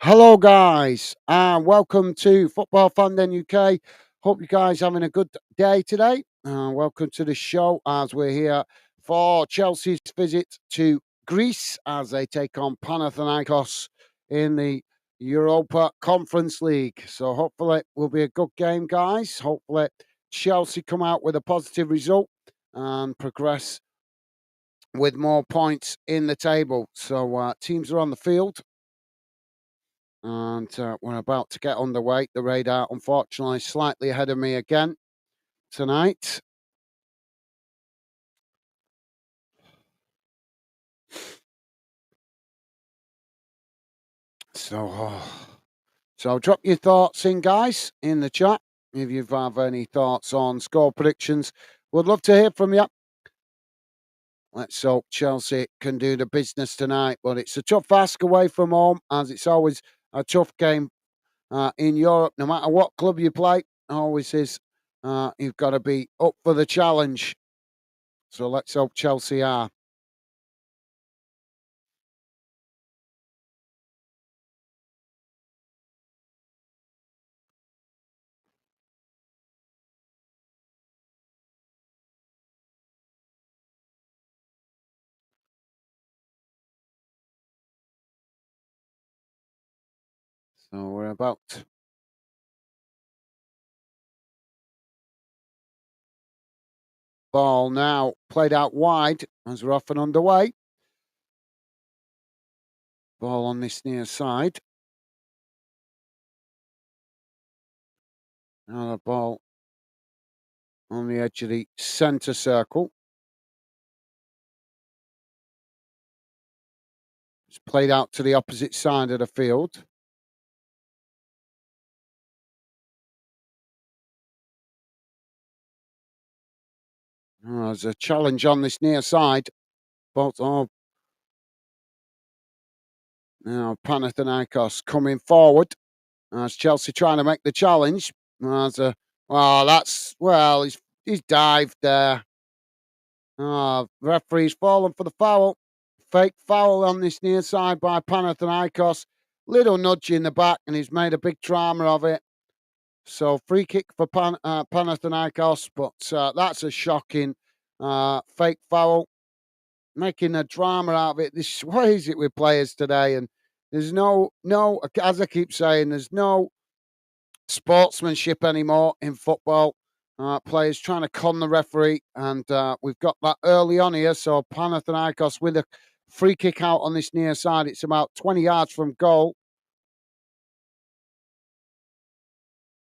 Hello, guys, and welcome to Football Fandom UK. Hope you guys having a good day today. Welcome to the show as we're here for Chelsea's visit to Greece as they take on Panathinaikos in the Europa Conference League. So hopefully it will be a good game, guys. Hopefully Chelsea come out with a positive result and progress with more points in the table. So teams are on the field and we're about to get underway. The radar, unfortunately, slightly ahead of me again tonight. So, so drop your thoughts in, guys, in the chat. If you have any thoughts on score predictions, would love to hear from you. Let's hope Chelsea can do the business tonight. But it's a tough ask away from home, as it's always a tough game in Europe. No matter what club you play, always is. You've got to be up for the challenge. So let's hope Chelsea are. So we're about ball now played out wide as we're off and underway. Ball on this near side. Now the ball on the edge of the centre circle. It's played out to the opposite side of the field. Oh, there's a challenge on this near side. Both now Panathinaikos coming forward. As Chelsea trying to make the challenge. There's a he's dived there. Referee's fallen for the foul. Fake foul on this near side by Panathinaikos. Little nudge in the back, and he's made a big drama of it. So free kick for Panathinaikos, but that's a shocking fake foul, making a drama out of it. This what is it with players today? And there's no, as I keep saying, there's no sportsmanship anymore in football. Players trying to con the referee, and we've got that early on here. So Panathinaikos with a free kick out on this near side. It's about 20 yards from goal.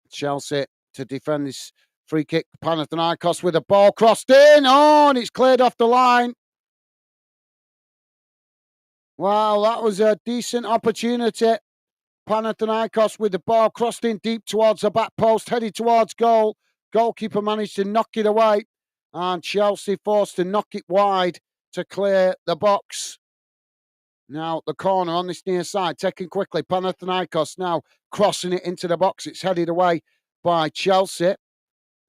Chelsea to defend this free kick. Panathinaikos with a ball crossed in. Oh, and it's cleared off the line. Wow, that was a decent opportunity. Panathinaikos with the ball crossed in deep towards the back post, headed towards goal. Goalkeeper managed to knock it away, and Chelsea forced to knock it wide to clear the box. Now the corner on this near side, taken quickly. Panathinaikos now crossing it into the box. It's headed away by Chelsea.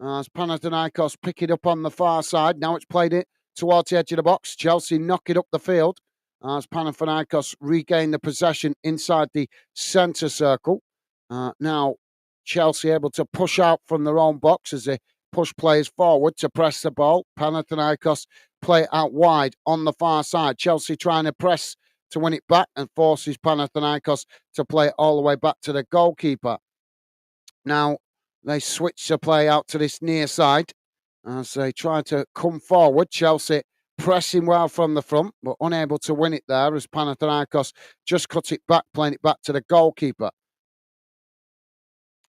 As Panathinaikos pick it up on the far side. Now it's played it towards the edge of the box. Chelsea knock it up the field as Panathinaikos regain the possession inside the centre circle. Now Chelsea able to push out from their own box as they push players forward to press the ball. Panathinaikos play it out wide on the far side. Chelsea trying to press to win it back and forces Panathinaikos to play it all the way back to the goalkeeper. Now they switch the play out to this near side as they try to come forward. Chelsea pressing well from the front, but unable to win it there as Panathinaikos just cut it back, playing it back to the goalkeeper.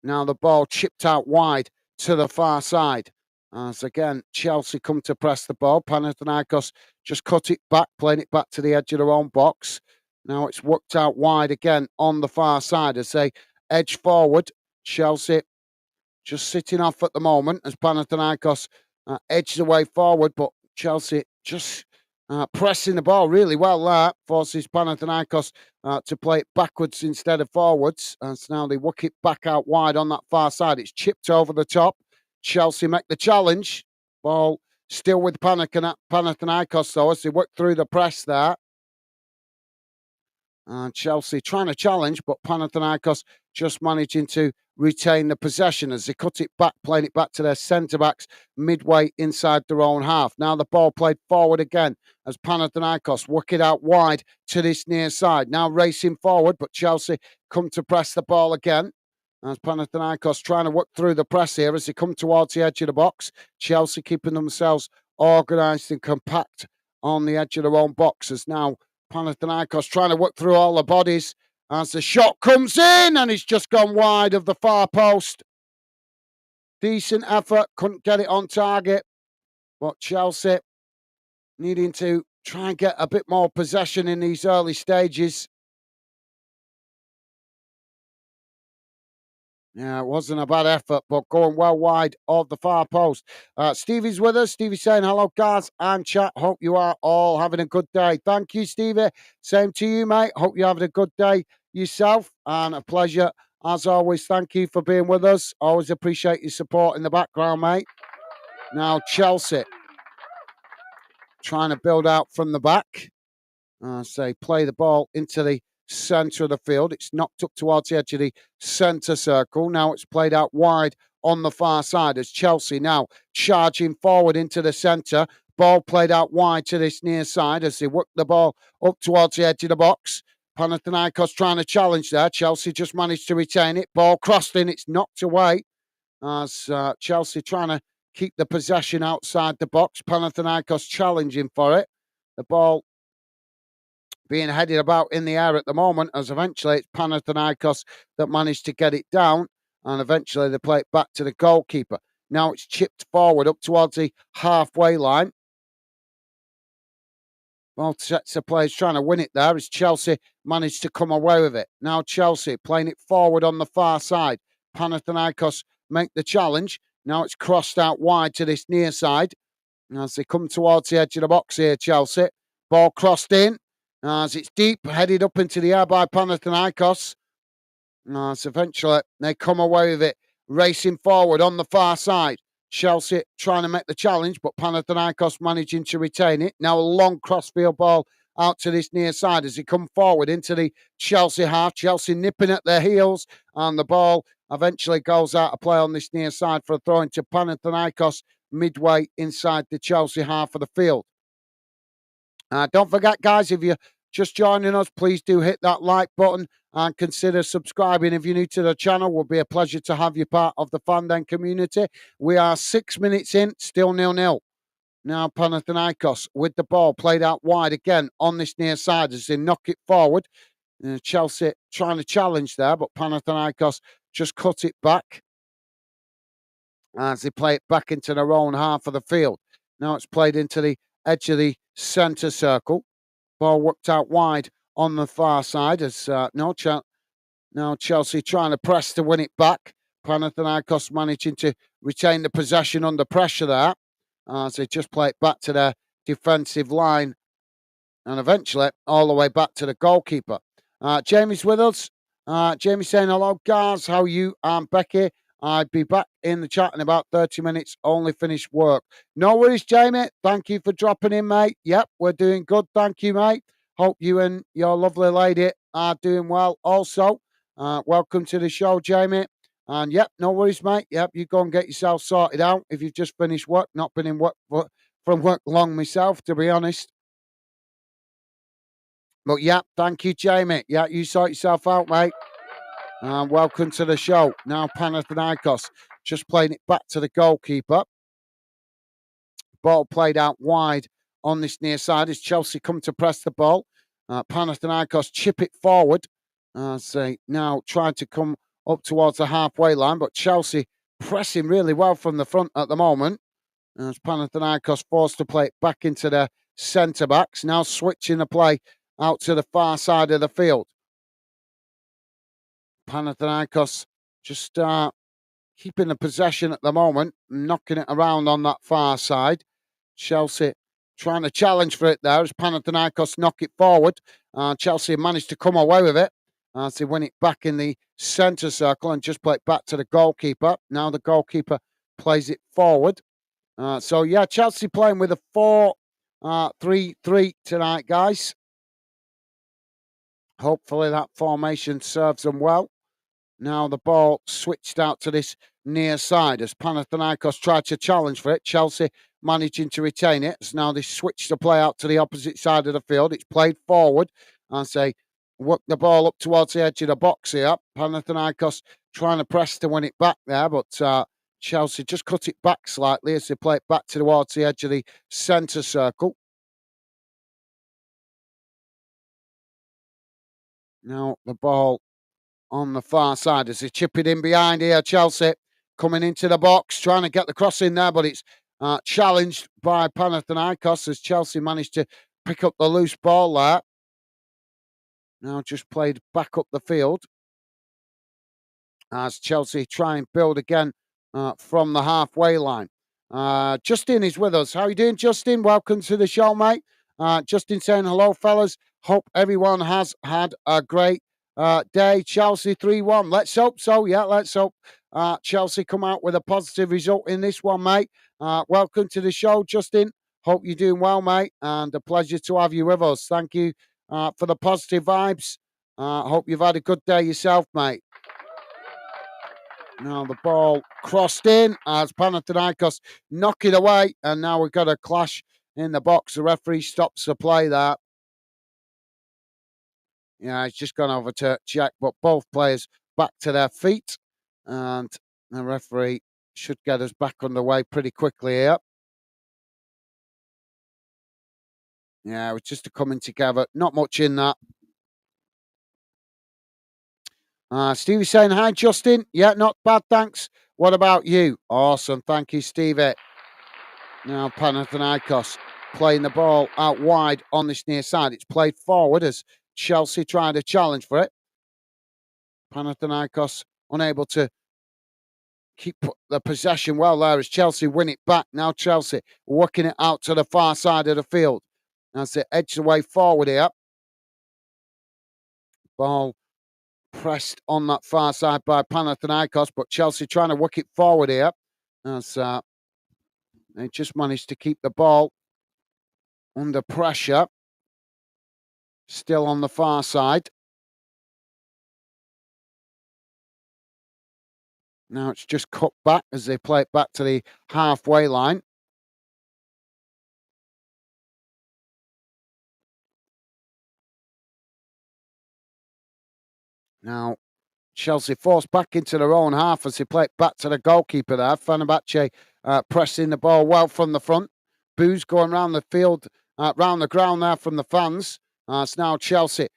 Now the ball chipped out wide to the far side. As again, Chelsea come to press the ball. Panathinaikos just cut it back, playing it back to the edge of their own box. Now it's worked out wide again on the far side as they edge forward. Chelsea just sitting off at the moment as Panathinaikos edges away forward, but Chelsea just pressing the ball really well there, forces Panathinaikos to play it backwards instead of forwards. And so now they work it back out wide on that far side. It's chipped over the top. Chelsea make the challenge. Ball still with Panathinaikos, though, as they work through the press there. And Chelsea trying to challenge, but Panathinaikos just managing to retain the possession as they cut it back, playing it back to their centre backs midway inside their own half. Now the ball played forward again as Panathinaikos work it out wide to this near side. Now racing forward, but Chelsea come to press the ball again. As Panathinaikos trying to work through the press here as they come towards the edge of the box. Chelsea keeping themselves organised and compact on the edge of their own box as now Panathinaikos trying to work through all the bodies as the shot comes in and it's just gone wide of the far post. Decent effort, couldn't get it on target, but Chelsea needing to try and get a bit more possession in these early stages. Yeah, it wasn't a bad effort, but going well wide of the far post. Stevie's with us. Stevie saying, hello, guys and chat. Hope you are all having a good day. Thank you, Stevie. Same to you, mate. Hope you're having a good day yourself and a pleasure. As always, thank you for being with us. Always appreciate your support in the background, mate. Now, Chelsea trying to build out from the back. Say, play the ball into the centre of the field. It's knocked up towards the edge of the centre circle. Now it's played out wide on the far side as Chelsea now charging forward into the centre. Ball played out wide to this near side as they work the ball up towards the edge of the box. Panathinaikos trying to challenge there. Chelsea just managed to retain it. Ball crossed in. It's knocked away as Chelsea trying to keep the possession outside the box. Panathinaikos challenging for it. The ball being headed about in the air at the moment, as eventually it's Panathinaikos that managed to get it down, and eventually they play it back to the goalkeeper. Now it's chipped forward up towards the halfway line. Both sets of players trying to win it there as Chelsea managed to come away with it. Now Chelsea playing it forward on the far side. Panathinaikos make the challenge. Now it's crossed out wide to this near side. As they come towards the edge of the box here, Chelsea. Ball crossed in. As it's deep, headed up into the air by Panathinaikos. As eventually they come away with it, racing forward on the far side. Chelsea trying to make the challenge, but Panathinaikos managing to retain it. Now a long crossfield ball out to this near side as they come forward into the Chelsea half. Chelsea nipping at their heels, and the ball eventually goes out of play on this near side for a throw into Panathinaikos midway inside the Chelsea half of the field. Don't forget, guys, if you're just joining us, please do hit that like button and consider subscribing if you're new to the channel. It will be a pleasure to have you part of the Fandom community. We are 6 minutes in, still 0-0. Now Panathinaikos with the ball played out wide again on this near side as they knock it forward. Chelsea trying to challenge there, but Panathinaikos just cut it back as they play it back into their own half of the field. Now it's played into the edge of the centre circle. Ball worked out wide on the far side as now Chelsea trying to press to win it back. Panathinaikos managing to retain the possession under pressure there as they just play it back to their defensive line and eventually all the way back to the goalkeeper. Jamie's with us. Jamie saying, hello, guys. How are you? I'm Becky. I'd be back in the chat in about 30 minutes. Only finished work. No worries, Jamie. Thank you for dropping in, mate. Yep, we're doing good. Thank you, mate. Hope you and your lovely lady are doing well also. Welcome to the show, Jamie. And yep, no worries, mate. Yep, you go and get yourself sorted out if you've just finished work. Not been in work from work long myself, to be honest. But yeah, thank you, Jamie. Yeah, you sort yourself out, mate. And welcome to the show. Now Panathinaikos just playing it back to the goalkeeper. Ball played out wide on this near side as Chelsea come to press the ball. Panathinaikos chip it forward as they now try to come up towards the halfway line, but Chelsea pressing really well from the front at the moment. As Panathinaikos forced to play it back into their centre backs, now switching the play out to the far side of the field. Panathinaikos just keeping the possession at the moment, knocking it around on that far side. Chelsea trying to challenge for it there as Panathinaikos knock it forward. Chelsea managed to come away with it as they win it back in the centre circle and just play it back to the goalkeeper. Now the goalkeeper plays it forward. So, yeah, Chelsea playing with a 4-3-3 tonight, guys. Hopefully that formation serves them well. Now the ball switched out to this near side as Panathinaikos tried to challenge for it. Chelsea managing to retain it. As now they switch the play out to the opposite side of the field. It's played forward and say work the ball up towards the edge of the box here. Panathinaikos trying to press to win it back there, but Chelsea just cut it back slightly as they play it back towards the edge of the centre circle. Now the ball on the far side as they chip it in behind here. Chelsea coming into the box, trying to get the cross in there, but it's challenged by Panathinaikos as Chelsea managed to pick up the loose ball there. Now just played back up the field as Chelsea try and build again from the halfway line. Justin is with us. How are you doing, Justin? Welcome to the show, mate. Justin saying hello, fellas. Hope everyone has had a great day. Chelsea 3-1. Let's hope so. Yeah, let's hope Chelsea come out with a positive result in this one, mate. Welcome to the show, Justin. Hope you're doing well, mate, and a pleasure to have you with us. Thank you for the positive vibes. Hope you've had a good day yourself, mate. Now the ball crossed in as Panathinaikos knock it away, and now we've got a clash in the box. The referee stops the play there. Yeah, he's just gone over to check, but both players back to their feet, and the referee should get us back underway pretty quickly here. Yeah, it was just a coming together. Not much in that. Stevie's saying, hi, Justin. Yeah, not bad, thanks. What about you? Awesome. Thank you, Stevie. Now Panathinaikos playing the ball out wide on this near side. It's played forward as Chelsea trying to challenge for it. Panathinaikos unable to keep the possession well there as Chelsea win it back. Now Chelsea working it out to the far side of the field as they edge the way forward here. Ball pressed on that far side by Panathinaikos, but Chelsea trying to work it forward here as they just managed to keep the ball under pressure. Still on the far side. Now it's just cut back as they play it back to the halfway line. Now Chelsea forced back into their own half as they play it back to the goalkeeper there. Fenerbahce pressing the ball well from the front. Boos going around the field, round the ground there from the fans. It's now Chelsea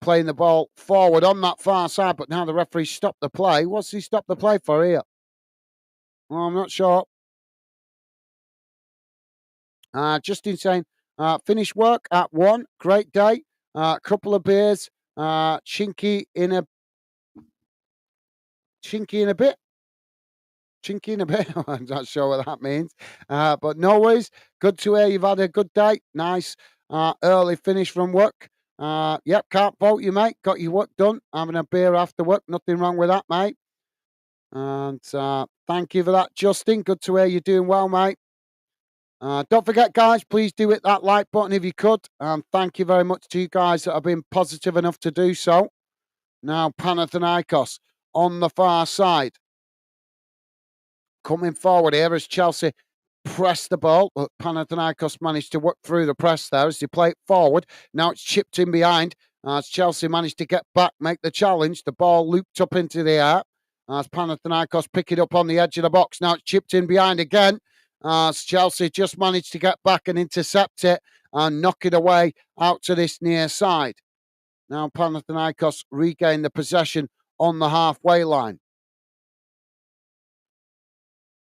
playing the ball forward on that far side, but now the referee stopped the play. What's he stopped the play for here? Well, I'm not sure. Justin saying, finished work at 1. Great day. Couple of beers. Chinky in a bit. Chinky in a bit. I'm not sure what that means. But no worries. Good to hear you've had a good day. Nice early finish from work. Yep, can't fault you, mate. Got your work done. Having a beer after work. Nothing wrong with that, mate. And thank you for that, Justin. Good to hear you're doing well, mate. Don't forget, guys, please do hit that like button if you could. And thank you very much to you guys that have been positive enough to do so. Now, Panathinaikos on the far side. Coming forward here as Chelsea press the ball, but Panathinaikos managed to work through the press there as they play it forward. Now it's chipped in behind as Chelsea managed to get back, make the challenge. The ball looped up into the air as Panathinaikos pick it up on the edge of the box. Now it's chipped in behind again as Chelsea just managed to get back and intercept it and knock it away out to this near side. Now Panathinaikos regain the possession on the halfway line.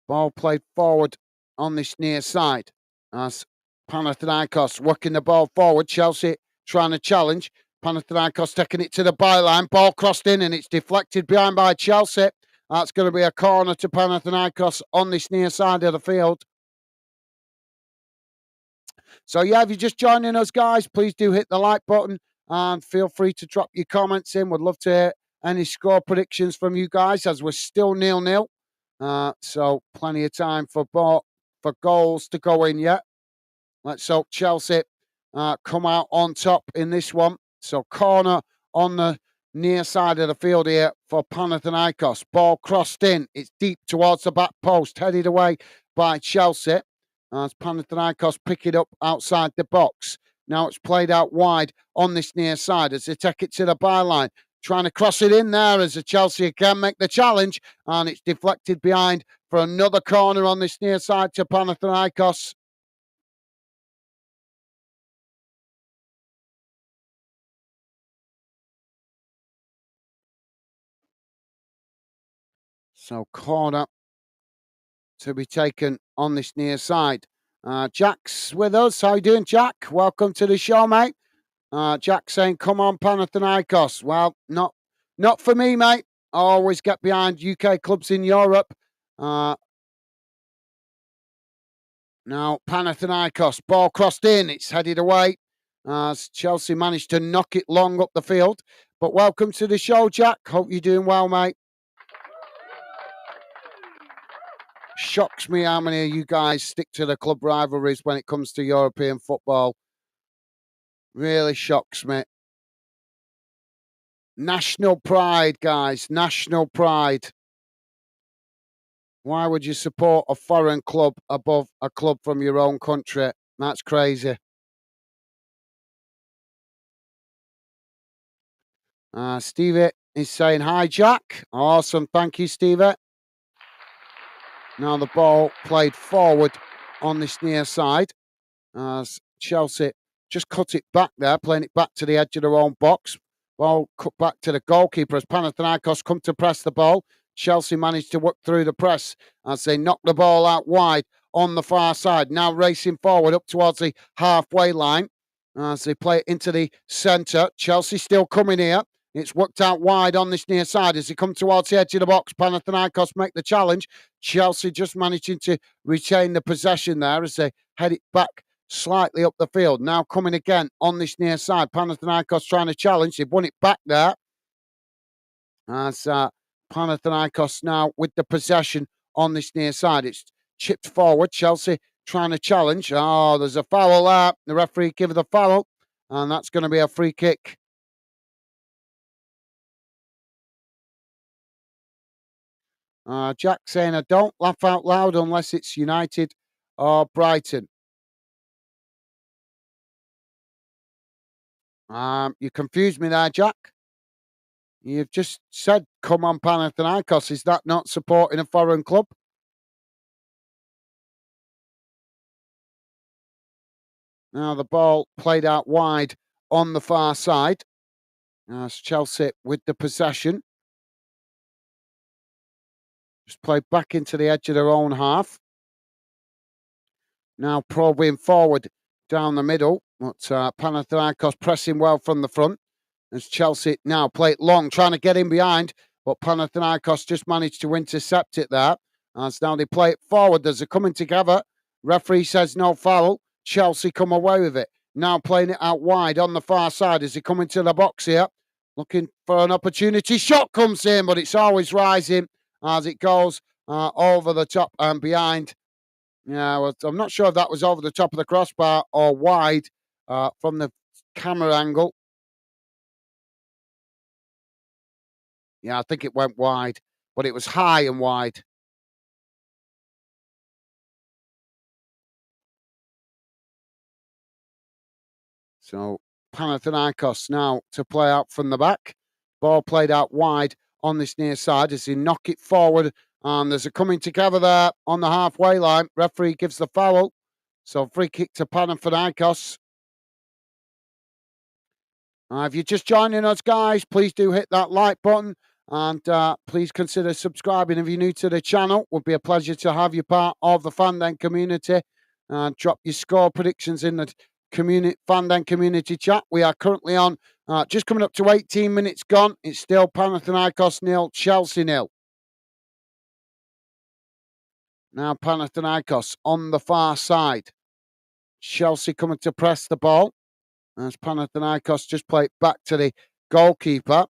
Ball played forward on this near side as Panathinaikos working the ball forward. Chelsea trying to challenge. Panathinaikos taking it to the byline. Ball crossed in and it's deflected behind by Chelsea. That's going to be a corner to Panathinaikos on this near side of the field. So, yeah, if you're just joining us, guys, please do hit the like button and feel free to drop your comments in. Would love to hear any score predictions from you guys as we're still 0-0. So plenty of time for goals to go in yet. Let's hope Chelsea come out on top in this one. So corner on the near side of the field here for Panathinaikos. Ball crossed in. It's deep towards the back post, headed away by Chelsea. As Panathinaikos pick it up outside the box. Now it's played out wide on this near side as they take it to the byline. Trying to cross it in there as the Chelsea can make the challenge. And it's deflected behind for another corner on this near side to Panathinaikos. So corner to be taken on this near side. Jack's with us. How you doing, Jack? Welcome to the show, mate. Jack saying, "Come on, Panathinaikos." Well, not for me, mate. I always get behind UK clubs in Europe. Now Panathinaikos, ball crossed in. It's headed away. Chelsea managed to knock it long up the field. But welcome to the show, Jack. Hope you're doing well, mate. Shocks me how many of you guys stick to the club rivalries when it comes to European football. Really shocks me. National pride, guys. National pride. Why would you support a foreign club above a club from your own country? That's crazy. Stevie is saying, "Hi, Jack." Awesome. Thank you, Stevie. Now the ball played forward on this near side. As Chelsea just cut it back there, playing it back to the edge of their own box. Ball cut back to the goalkeeper as Panathinaikos come to press the ball. Chelsea managed to work through the press as they knock the ball out wide on the far side. Now racing forward up towards the halfway line as they play it into the centre. Chelsea still coming here. It's worked out wide on this near side as they come towards the edge of the box. Panathinaikos make the challenge. Chelsea just managing to retain the possession there as they head it back slightly up the field. Now coming again on this near side. Panathinaikos trying to challenge. They've won it back there. As Panathinaikos now with the possession on this near side. It's chipped forward. Chelsea trying to challenge. Oh, there's a foul there. The referee give the foul. And that's going to be a free kick. Jack saying, "I don't laugh out loud unless it's United or Brighton." You confused me there, Jack. You've just said, "Come on, Panathinaikos." Is that not supporting a foreign club? Now the ball played out wide on the far side. As Chelsea with the possession. Just played back into the edge of their own half. Now probing forward down the middle. But Panathinaikos pressing well from the front. As Chelsea now play it long, trying to get in behind. But Panathinaikos just managed to intercept it there. As now they play it forward as they're coming together. Referee says no foul. Chelsea come away with it. Now playing it out wide on the far side as they come into the box here. Looking for an opportunity. Shot comes in, but it's always rising as it goes over the top and behind. Yeah, well, I'm not sure if that was over the top of the crossbar or wide from the camera angle. Yeah, I think it went wide, but it was high and wide. So Panathinaikos now to play out from the back. Ball played out wide on this near side as they knock it forward. And there's a coming together there on the halfway line. Referee gives the foul. So free kick to Panathinaikos. If you're just joining us, guys, please do hit that like button. And please consider subscribing if you're new to the channel. It would be a pleasure to have you part of the Fandom community. And drop your score predictions in the Fandom community chat. We are currently on just coming up to 18 minutes gone. It's still Panathinaikos 0, Chelsea 0. Now Panathinaikos on the far side. Chelsea coming to press the ball. As Panathinaikos just play it back to the goalkeeper.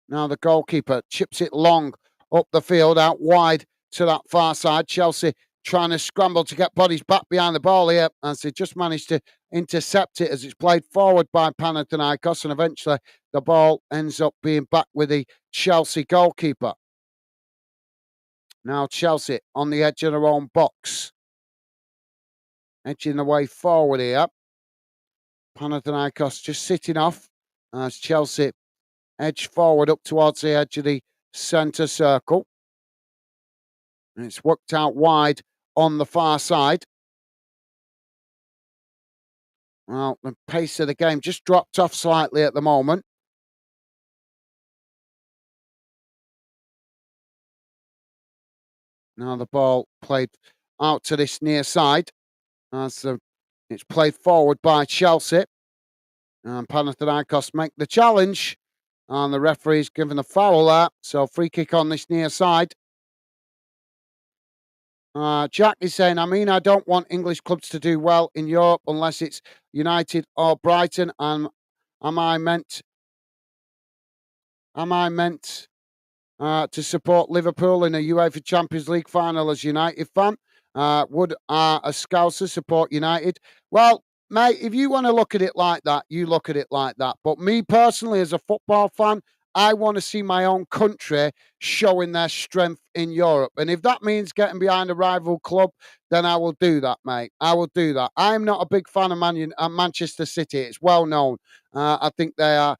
Now the goalkeeper chips it long up the field, out wide to that far side. Chelsea trying to scramble to get bodies back behind the ball here, as they just managed to intercept it as it's played forward by Panathinaikos, and eventually the ball ends up being back with the Chelsea goalkeeper. Now Chelsea on the edge of their own box, edging the way forward here. Panathinaikos just sitting off as Chelsea edge forward up towards the edge of the centre circle. And it's worked out wide on the far side. Well, the pace of the game just dropped off slightly at the moment. Now the ball played out to this near side as it's played forward by Chelsea. And Panathinaikos make the challenge. And the referee's given a foul there. So free kick on this near side. Jack is saying, I don't want English clubs to do well in Europe unless it's United or Brighton. And am I meant to support Liverpool in a UEFA Champions League final as United fan? Would a Scouser support United? Well, mate, if you want to look at it like that, you look at it like that. But me personally, as a football fan, I want to see my own country showing their strength in Europe. And if that means getting behind a rival club, then I will do that, mate. I will do that. I'm not a big fan of Manchester City. It's well known. I think they are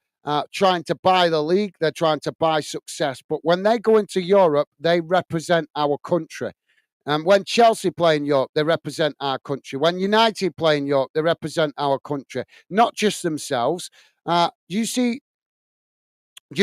trying to buy the league. They're trying to buy success. But when they go into Europe, they represent our country. And when Chelsea play in Europe, they represent our country. When United play in Europe, they represent our country, not just themselves. Do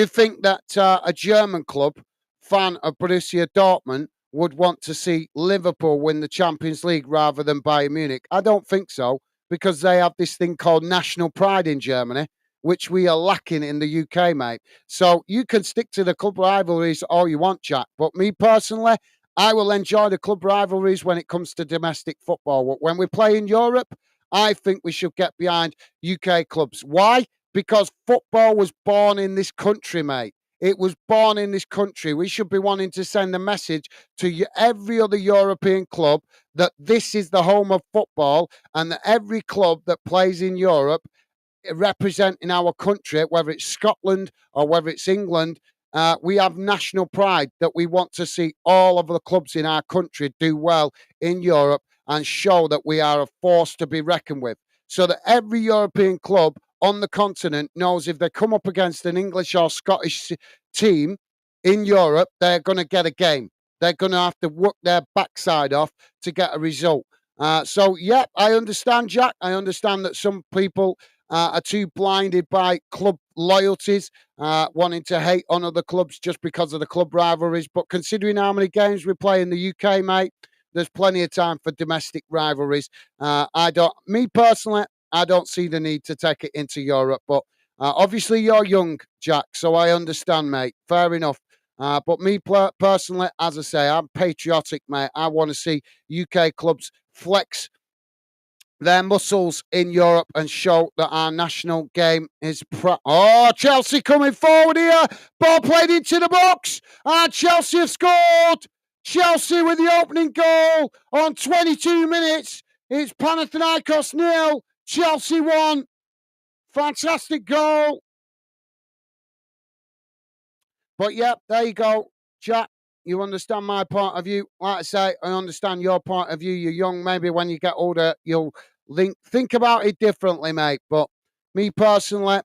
you think that a German club, fan of Borussia Dortmund, would want to see Liverpool win the Champions League rather than Bayern Munich? I don't think so, because they have this thing called national pride in Germany, which we are lacking in the UK, mate. So you can stick to the club rivalries all you want, Jack. But me personally, I will enjoy the club rivalries when it comes to domestic football. When we play in Europe, I think we should get behind UK clubs. Why? Because football was born in this country, mate. It was born in this country. We should be wanting to send a message to every other European club that this is the home of football, and that every club that plays in Europe representing our country, whether it's Scotland or whether it's England, we have national pride that we want to see all of the clubs in our country do well in Europe and show that we are a force to be reckoned with. So that every European club on the continent knows if they come up against an English or Scottish team in Europe, they're going to get a game. They're going to have to work their backside off to get a result. Yeah, I understand, Jack. I understand that some people are too blinded by club loyalties, wanting to hate on other clubs just because of the club rivalries. But considering how many games we play in the UK, mate, there's plenty of time for domestic rivalries. Me personally, I don't see the need to take it into Europe. But obviously, you're young, Jack, so I understand, mate. Fair enough. But me personally, as I say, I'm patriotic, mate. I want to see UK clubs flex their muscles in Europe and show that our national game is Chelsea coming forward here. Ball played into the box. And Chelsea have scored. Chelsea with the opening goal on 22 minutes. It's Panathinaikos 0, Chelsea 1. Fantastic goal. But yeah, there you go, Jack. You understand my point of view. Like I say, I understand your point of view. You're young. Maybe when you get older, you'll think about it differently, mate. But me personally,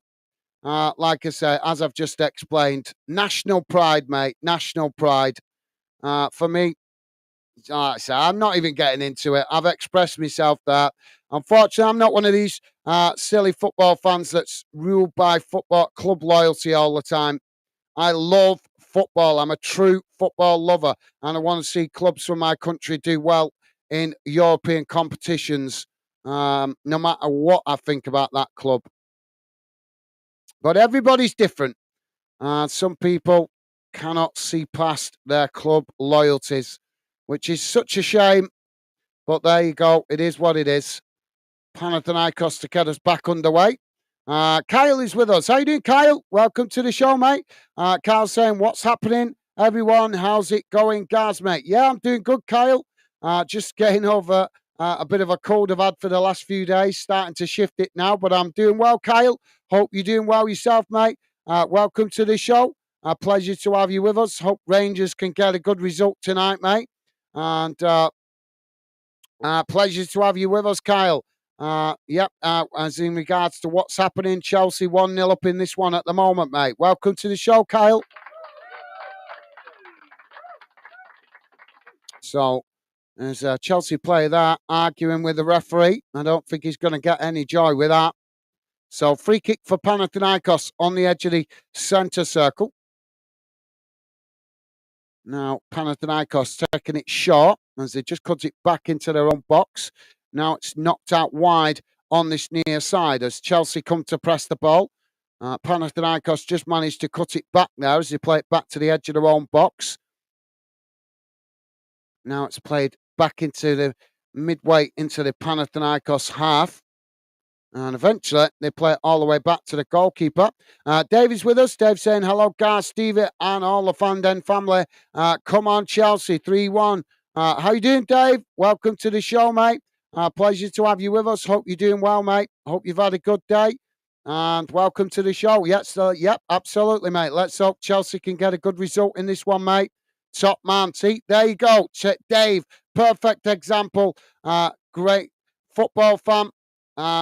like I say, as I've just explained, national pride, mate. National pride. For me, like I say, I'm not even getting into it. I've expressed myself there. Unfortunately, I'm not one of these silly football fans that's ruled by football club loyalty all the time. I love football. I'm a true football lover, and I want to see clubs from my country do well in European competitions, no matter what I think about that club. But everybody's different. Some people cannot see past their club loyalties, which is such a shame. But there you go. It is what it is. Panathinaikos to get us back underway. Kyle is with us. How you doing, Kyle? Welcome to the show, mate. Kyle's saying, what's happening? Everyone, how's it going? Gaz, mate. Yeah, I'm doing good, Kyle. Just getting over a bit of a cold I've had for the last few days, starting to shift it now, but I'm doing well, Kyle. Hope you're doing well yourself, mate. Welcome to the show. A pleasure to have you with us. Hope Rangers can get a good result tonight, mate. And pleasure to have you with us, Kyle. Yep, as in regards to what's happening, Chelsea 1-0 up in this one at the moment, mate. Welcome to the show, Kyle. So, there's a Chelsea player there arguing with the referee. I don't think he's going to get any joy with that. So, free kick for Panathinaikos on the edge of the centre circle. Now, Panathinaikos taking it short as they just cut it back into their own box. Now it's knocked out wide on this near side as Chelsea come to press the ball. Panathinaikos just managed to cut it back now as they play it back to the edge of their own box. Now it's played back into the midway into the Panathinaikos half. And eventually, they play it all the way back to the goalkeeper. Dave is with us. Dave saying, hello, guys, Stevie, and all the Fanden family. Come on, Chelsea, 3-1. How you doing, Dave? Welcome to the show, mate. Pleasure to have you with us. Hope you're doing well, mate. Hope you've had a good day. And welcome to the show. Yes, yep, absolutely, mate. Let's hope Chelsea can get a good result in this one, mate. Top man. See, there you go. Dave, perfect example. Great football fan.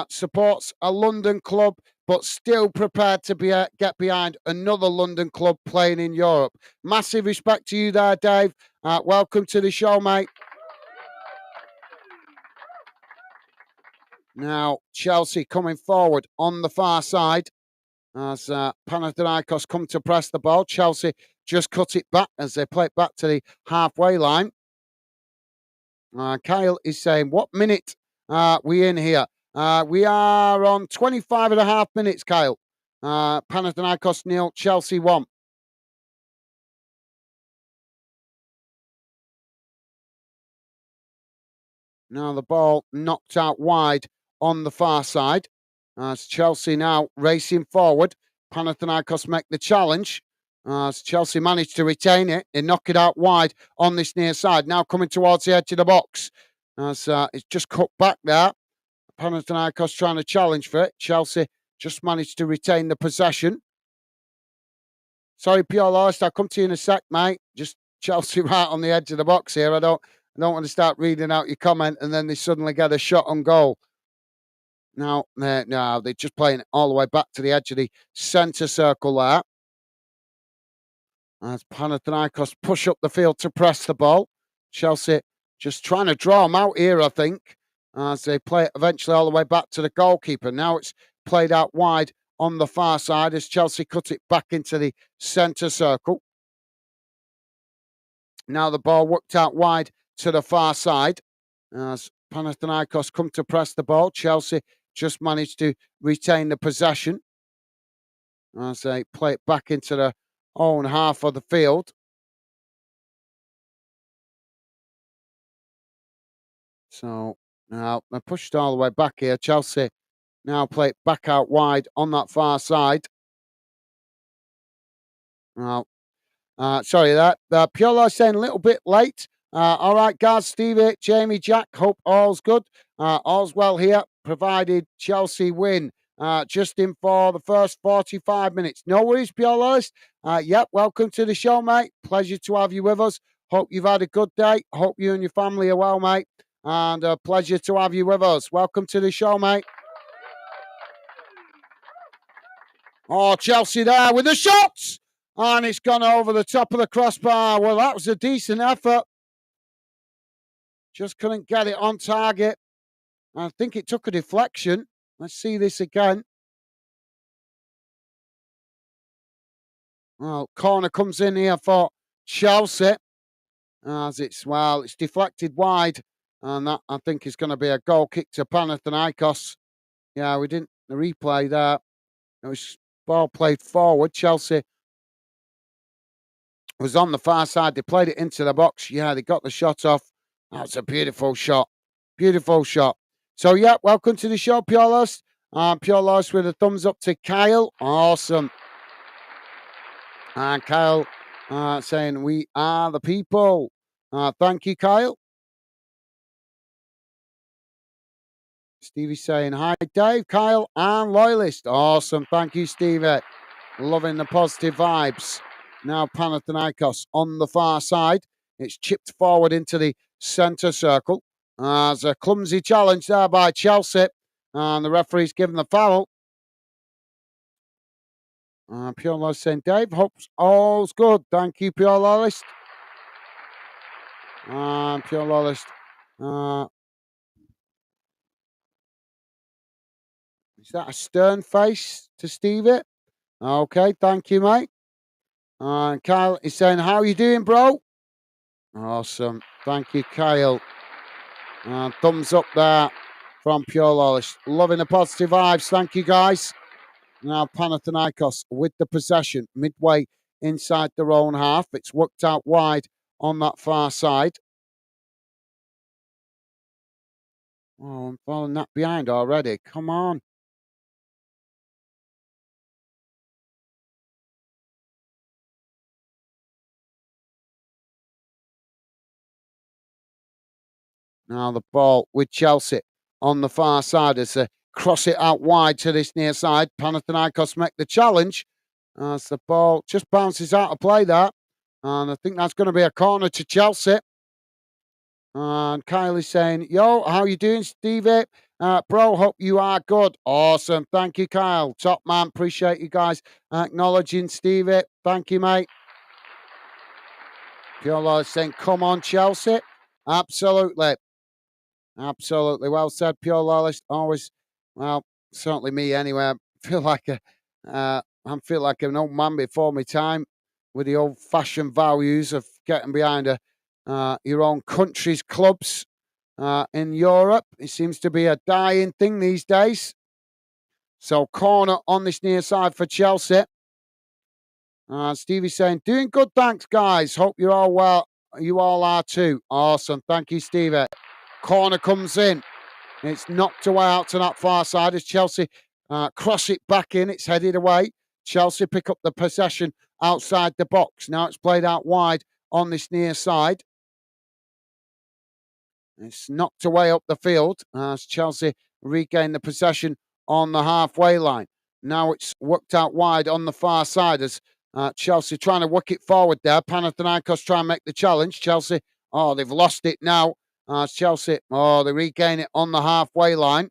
Supports a London club, but still prepared to get behind another London club playing in Europe. Massive respect to you there, Dave. Welcome to the show, mate. Now, Chelsea coming forward on the far side as Panathinaikos come to press the ball. Chelsea just cut it back as they play it back to the halfway line. Kyle is saying, what minute are we in here? We are on 25 and a half minutes, Kyle. Panathinaikos 0, Chelsea 1. Now the ball knocked out wide on the far side. As Chelsea now racing forward. Panathinaikos make the challenge. As Chelsea managed to retain it and knock it out wide on this near side. Now coming towards the edge of the box. As it's just cut back there. Panathinaikos trying to challenge for it. Chelsea just managed to retain the possession. Sorry, Pure Lost. I'll come to you in a sec, mate. Just Chelsea right on the edge of the box here. I don't want to start reading out your comment and then they suddenly get a shot on goal. No, they're just playing it all the way back to the edge of the centre circle there. As Panathinaikos push up the field to press the ball. Chelsea just trying to draw them out here, I think, as they play it eventually all the way back to the goalkeeper. Now it's played out wide on the far side as Chelsea cut it back into the centre circle. Now the ball worked out wide to the far side as Panathinaikos come to press the ball. Chelsea just managed to retain the possession as they play it back into the own half of the field. So now they're pushed all the way back here. Chelsea now play it back out wide on that far side. Now, sorry, that Piolo saying a little bit late. All right, guys, Stevie, Jamie, Jack, hope all's good. All's well here, provided Chelsea win. Just in for the first 45 minutes. No worries, Piolos. Yep, welcome to the show, mate. Pleasure to have you with us. Hope you've had a good day. Hope you and your family are well, mate. And a pleasure to have you with us. Welcome to the show, mate. Oh, Chelsea there with the shots. And it's gone over the top of the crossbar. Well, that was a decent effort. Just couldn't get it on target. I think it took a deflection. Let's see this again. Well, corner comes in here for Chelsea. As it's deflected wide. And that, I think, is going to be a goal kick to Panathinaikos. Yeah, we didn't. The replay there. It was ball played forward. Chelsea was on the far side. They played it into the box. Yeah, they got the shot off. That's a beautiful shot. Beautiful shot. So, yeah, welcome to the show, Pure Lost. Pure Lost with a thumbs up to Kyle. Awesome. And Kyle saying, we are the people. Thank you, Kyle. Stevie saying, hi, Dave, Kyle, and Loyalist. Awesome. Thank you, Stevie. Loving the positive vibes. Now Panathinaikos on the far side. It's chipped forward into the centre circle. There's a clumsy challenge there by Chelsea. And the referee's given the foul. Pure Loyalist saying, Dave, hopes all's good. Thank you, Pure Loyalist. Pure Loyalist. Is that a stern face to Stevie? Okay, thank you, mate. Kyle is saying, how are you doing, bro? Awesome. Thank you, Kyle. Thumbs up there from Pure Loyalist. Loving the positive vibes. Thank you, guys. Now Panathinaikos with the possession midway inside their own half. It's worked out wide on that far side. Oh, I'm falling that behind already. Come on. Now the ball with Chelsea on the far side as they cross it out wide to this near side. Panathinaikos make the challenge as the ball just bounces out of play there. And I think that's going to be a corner to Chelsea. And Kyle is saying, yo, how you doing, Stevie? Bro, hope you are good. Awesome. Thank you, Kyle. Top man. Appreciate you guys acknowledging Stevie. Thank you, mate. Pure Lord saying, come on, Chelsea. Absolutely. Absolutely. Well said, Pure Loyalist. Always, well, certainly me anyway. I feel like I feel like an old man before my time with the old fashioned values of getting behind your own country's clubs in Europe. It seems to be a dying thing these days. So corner on this near side for Chelsea. Stevie's saying, doing good, thanks, guys. Hope you're all well. You all are too. Awesome. Thank you, Stevie. Corner comes in. It's knocked away out to that far side as Chelsea cross it back in. It's headed away. Chelsea pick up the possession outside the box. Now it's played out wide on this near side. It's knocked away up the field as Chelsea regain the possession on the halfway line. Now it's worked out wide on the far side as Chelsea trying to work it forward there. Panathinaikos try and make the challenge. Chelsea, they've lost it now. Chelsea, they regain it on the halfway line.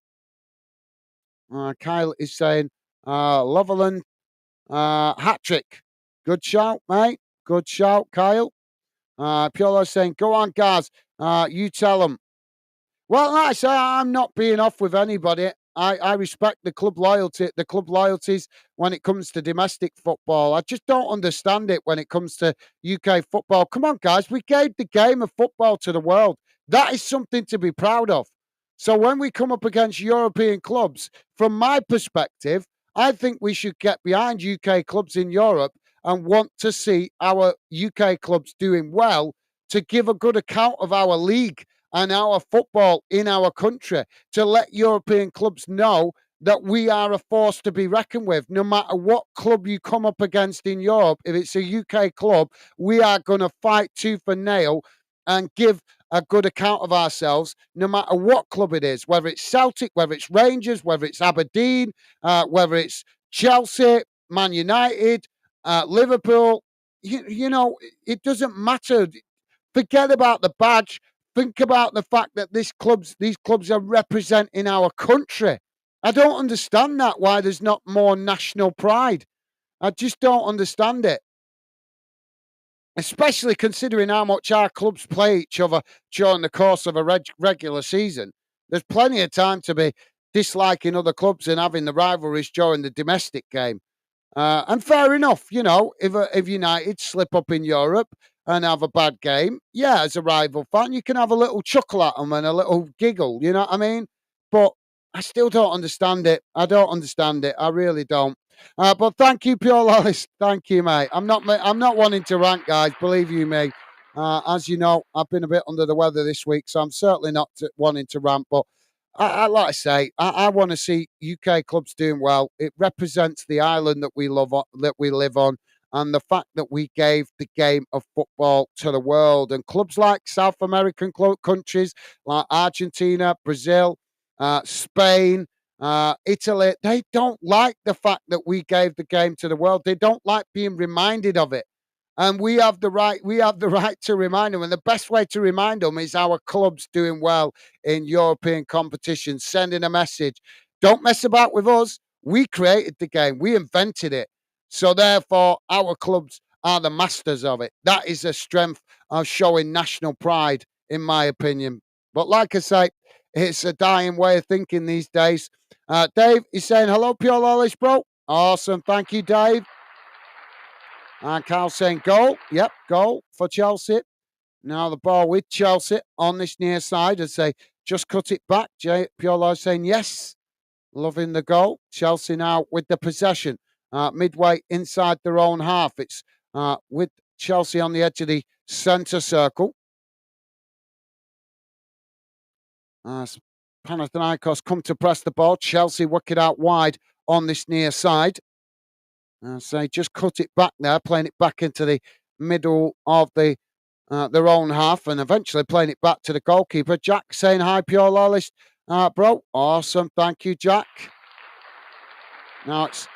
Kyle is saying, Loveland hat trick. Good shout, mate. Good shout, Kyle. Piolo saying, go on, guys. You tell them. Well, like I say, I'm not being off with anybody. I respect the club loyalties when it comes to domestic football. I just don't understand it when it comes to UK football. Come on, guys, we gave the game of football to the world. That is something to be proud of. So when we come up against European clubs, from my perspective, I think we should get behind UK clubs in Europe and want to see our UK clubs doing well to give a good account of our league and our football in our country, to let European clubs know that we are a force to be reckoned with. No matter what club you come up against in Europe, if it's a UK club, we are going to fight tooth and nail and give a good account of ourselves, no matter what club it is, whether it's Celtic, whether it's Rangers, whether it's Aberdeen, whether it's Chelsea, Man United, Liverpool. You know, it doesn't matter. Forget about the badge. Think about the fact that these clubs are representing our country. I don't understand that, why there's not more national pride. I just don't understand it. Especially considering how much our clubs play each other during the course of a regular season. There's plenty of time to be disliking other clubs and having the rivalries during the domestic game. And fair enough, you know, if United slip up in Europe and have a bad game, yeah, as a rival fan, you can have a little chuckle at them and a little giggle, you know what I mean? But I still don't understand it. I don't understand it. I really don't. But thank you, Pure Alice. Thank you, mate. I'm not wanting to rant, guys. Believe you me. As you know, I've been a bit under the weather this week, so I'm certainly not wanting to rant. But I like I say, I want to see UK clubs doing well. It represents the island that we love, that we live on, and the fact that we gave the game of football to the world. And clubs like South American countries, like Argentina, Brazil, Spain, Italy. They don't like the fact that we gave the game to the world. They don't like being reminded of it. And we have the right. We have the right to remind them. And the best way to remind them is our clubs doing well in European competitions, sending a message. Don't mess about with us. We created the game. We invented it. So therefore, our clubs are the masters of it. That is a strength of showing national pride, in my opinion. But like I say, it's a dying way of thinking these days. Dave is saying, hello, Pure Lawless, bro. Awesome. Thank you, Dave. And Carl saying, goal. Yep, goal for Chelsea. Now the ball with Chelsea on this near side as they just cut it back. Pure Lawless saying, yes. Loving the goal. Chelsea now with the possession. Midway inside their own half. It's with Chelsea on the edge of the centre circle. Panathinaikos come to press the ball. Chelsea work it out wide on this near side. So they just cut it back there, playing it back into the middle of their own half, and eventually playing it back to the goalkeeper. Jack saying hi, Pure Lawless, bro. Awesome, thank you, Jack. Now it's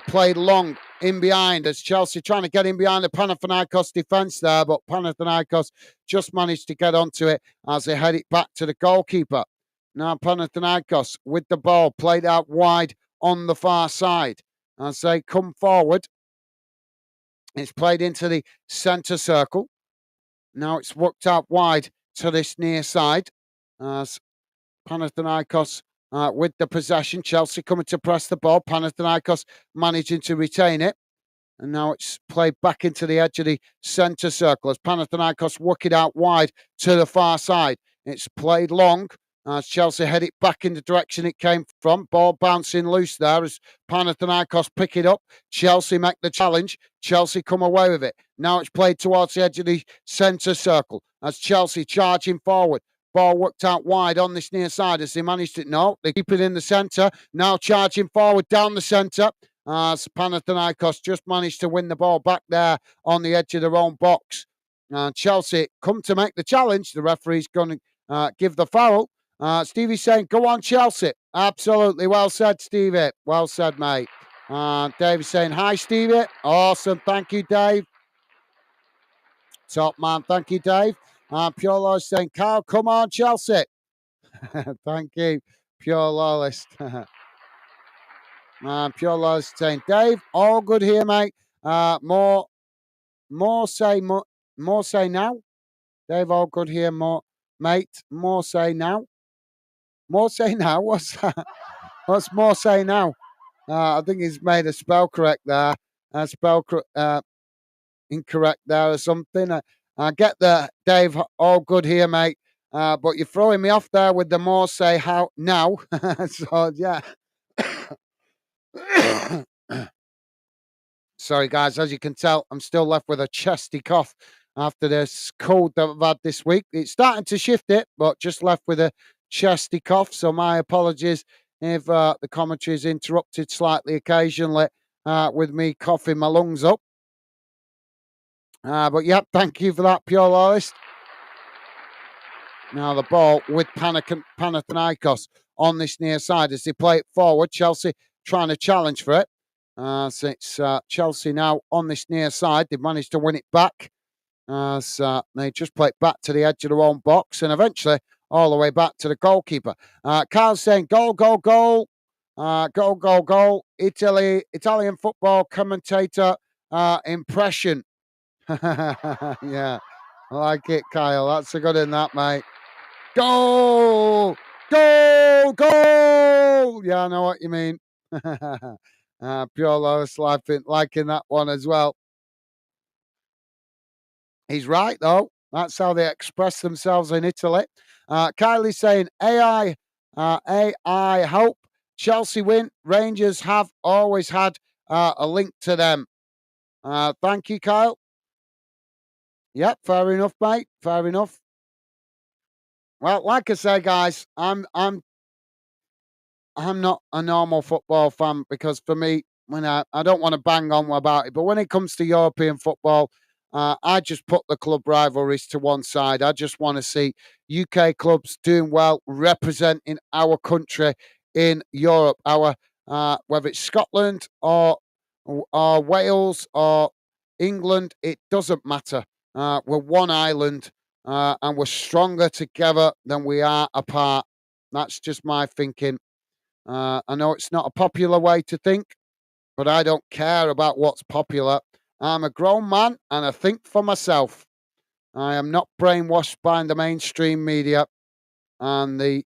played long in behind as Chelsea trying to get in behind the Panathinaikos defence there, but Panathinaikos just managed to get onto it as they head it back to the goalkeeper. Now Panathinaikos with the ball played out wide on the far side as they come forward. It's played into the centre circle. Now it's worked out wide to this near side as Panathinaikos with the possession. Chelsea coming to press the ball. Panathinaikos managing to retain it. And now it's played back into the edge of the centre circle as Panathinaikos work it out wide to the far side. It's played long as Chelsea head it back in the direction it came from. Ball bouncing loose there as Panathinaikos pick it up. Chelsea make the challenge. Chelsea come away with it. Now it's played towards the edge of the centre circle as Chelsea charging forward. Ball worked out wide on this near side as they managed it. No, they keep it in the centre. Now charging forward down the centre. Panathinaikos just managed to win the ball back there on the edge of their own box. Chelsea come to make the challenge. The referee's going to give the foul. Stevie's saying, go on, Chelsea. Absolutely. Well said, Stevie. Well said, mate. Dave's saying, hi, Stevie. Awesome. Thank you, Dave. Top man. Thank you, Dave. Pure Lawless saying, Carl, come on, Chelsea. Thank you, Pure Lawless. Pure Lawless saying, Dave, all good here, mate. More say now. Dave, all good here, mate. More say now. More say now. What's that? What's more say now? I think he's made a spell correct there. Incorrect there or something. I get the Dave, all good here, mate. But you're throwing me off there with the more say how now. So yeah. Sorry, guys. As you can tell, I'm still left with a chesty cough after this cold that I've had this week. It's starting to shift it, but just left with a chesty cough. So my apologies if the commentary is interrupted slightly occasionally with me coughing my lungs up. But yep, thank you for that, Pure Lawless. Now the ball with Panathinaikos on this near side as they play it forward. Chelsea trying to challenge for it. So it's Chelsea now on this near side. They've managed to win it back. So they just play it back to the edge of their own box and eventually all the way back to the goalkeeper. Carl's saying, goal, goal, goal. Goal, goal, goal. Italian football commentator impression. Yeah, I like it, Kyle. That's a good one, that, mate. Goal! Goal! Goal! Yeah, I know what you mean. Pure Lawless liking that one as well. He's right, though. That's how they express themselves in Italy. Kylie's saying, AI hope Chelsea win. Rangers have always had a link to them. Thank you, Kyle. Yep, fair enough, mate. Fair enough. Well, like I say, guys, I'm not a normal football fan because for me, when I don't want to bang on about it, but when it comes to European football, I just put the club rivalries to one side. I just want to see UK clubs doing well, representing our country in Europe. Our whether it's Scotland or Wales or England, it doesn't matter. We're one island, and we're stronger together than we are apart. That's just my thinking. I know it's not a popular way to think, but I don't care about what's popular. I'm a grown man and I think for myself. I am not brainwashed by the mainstream media and the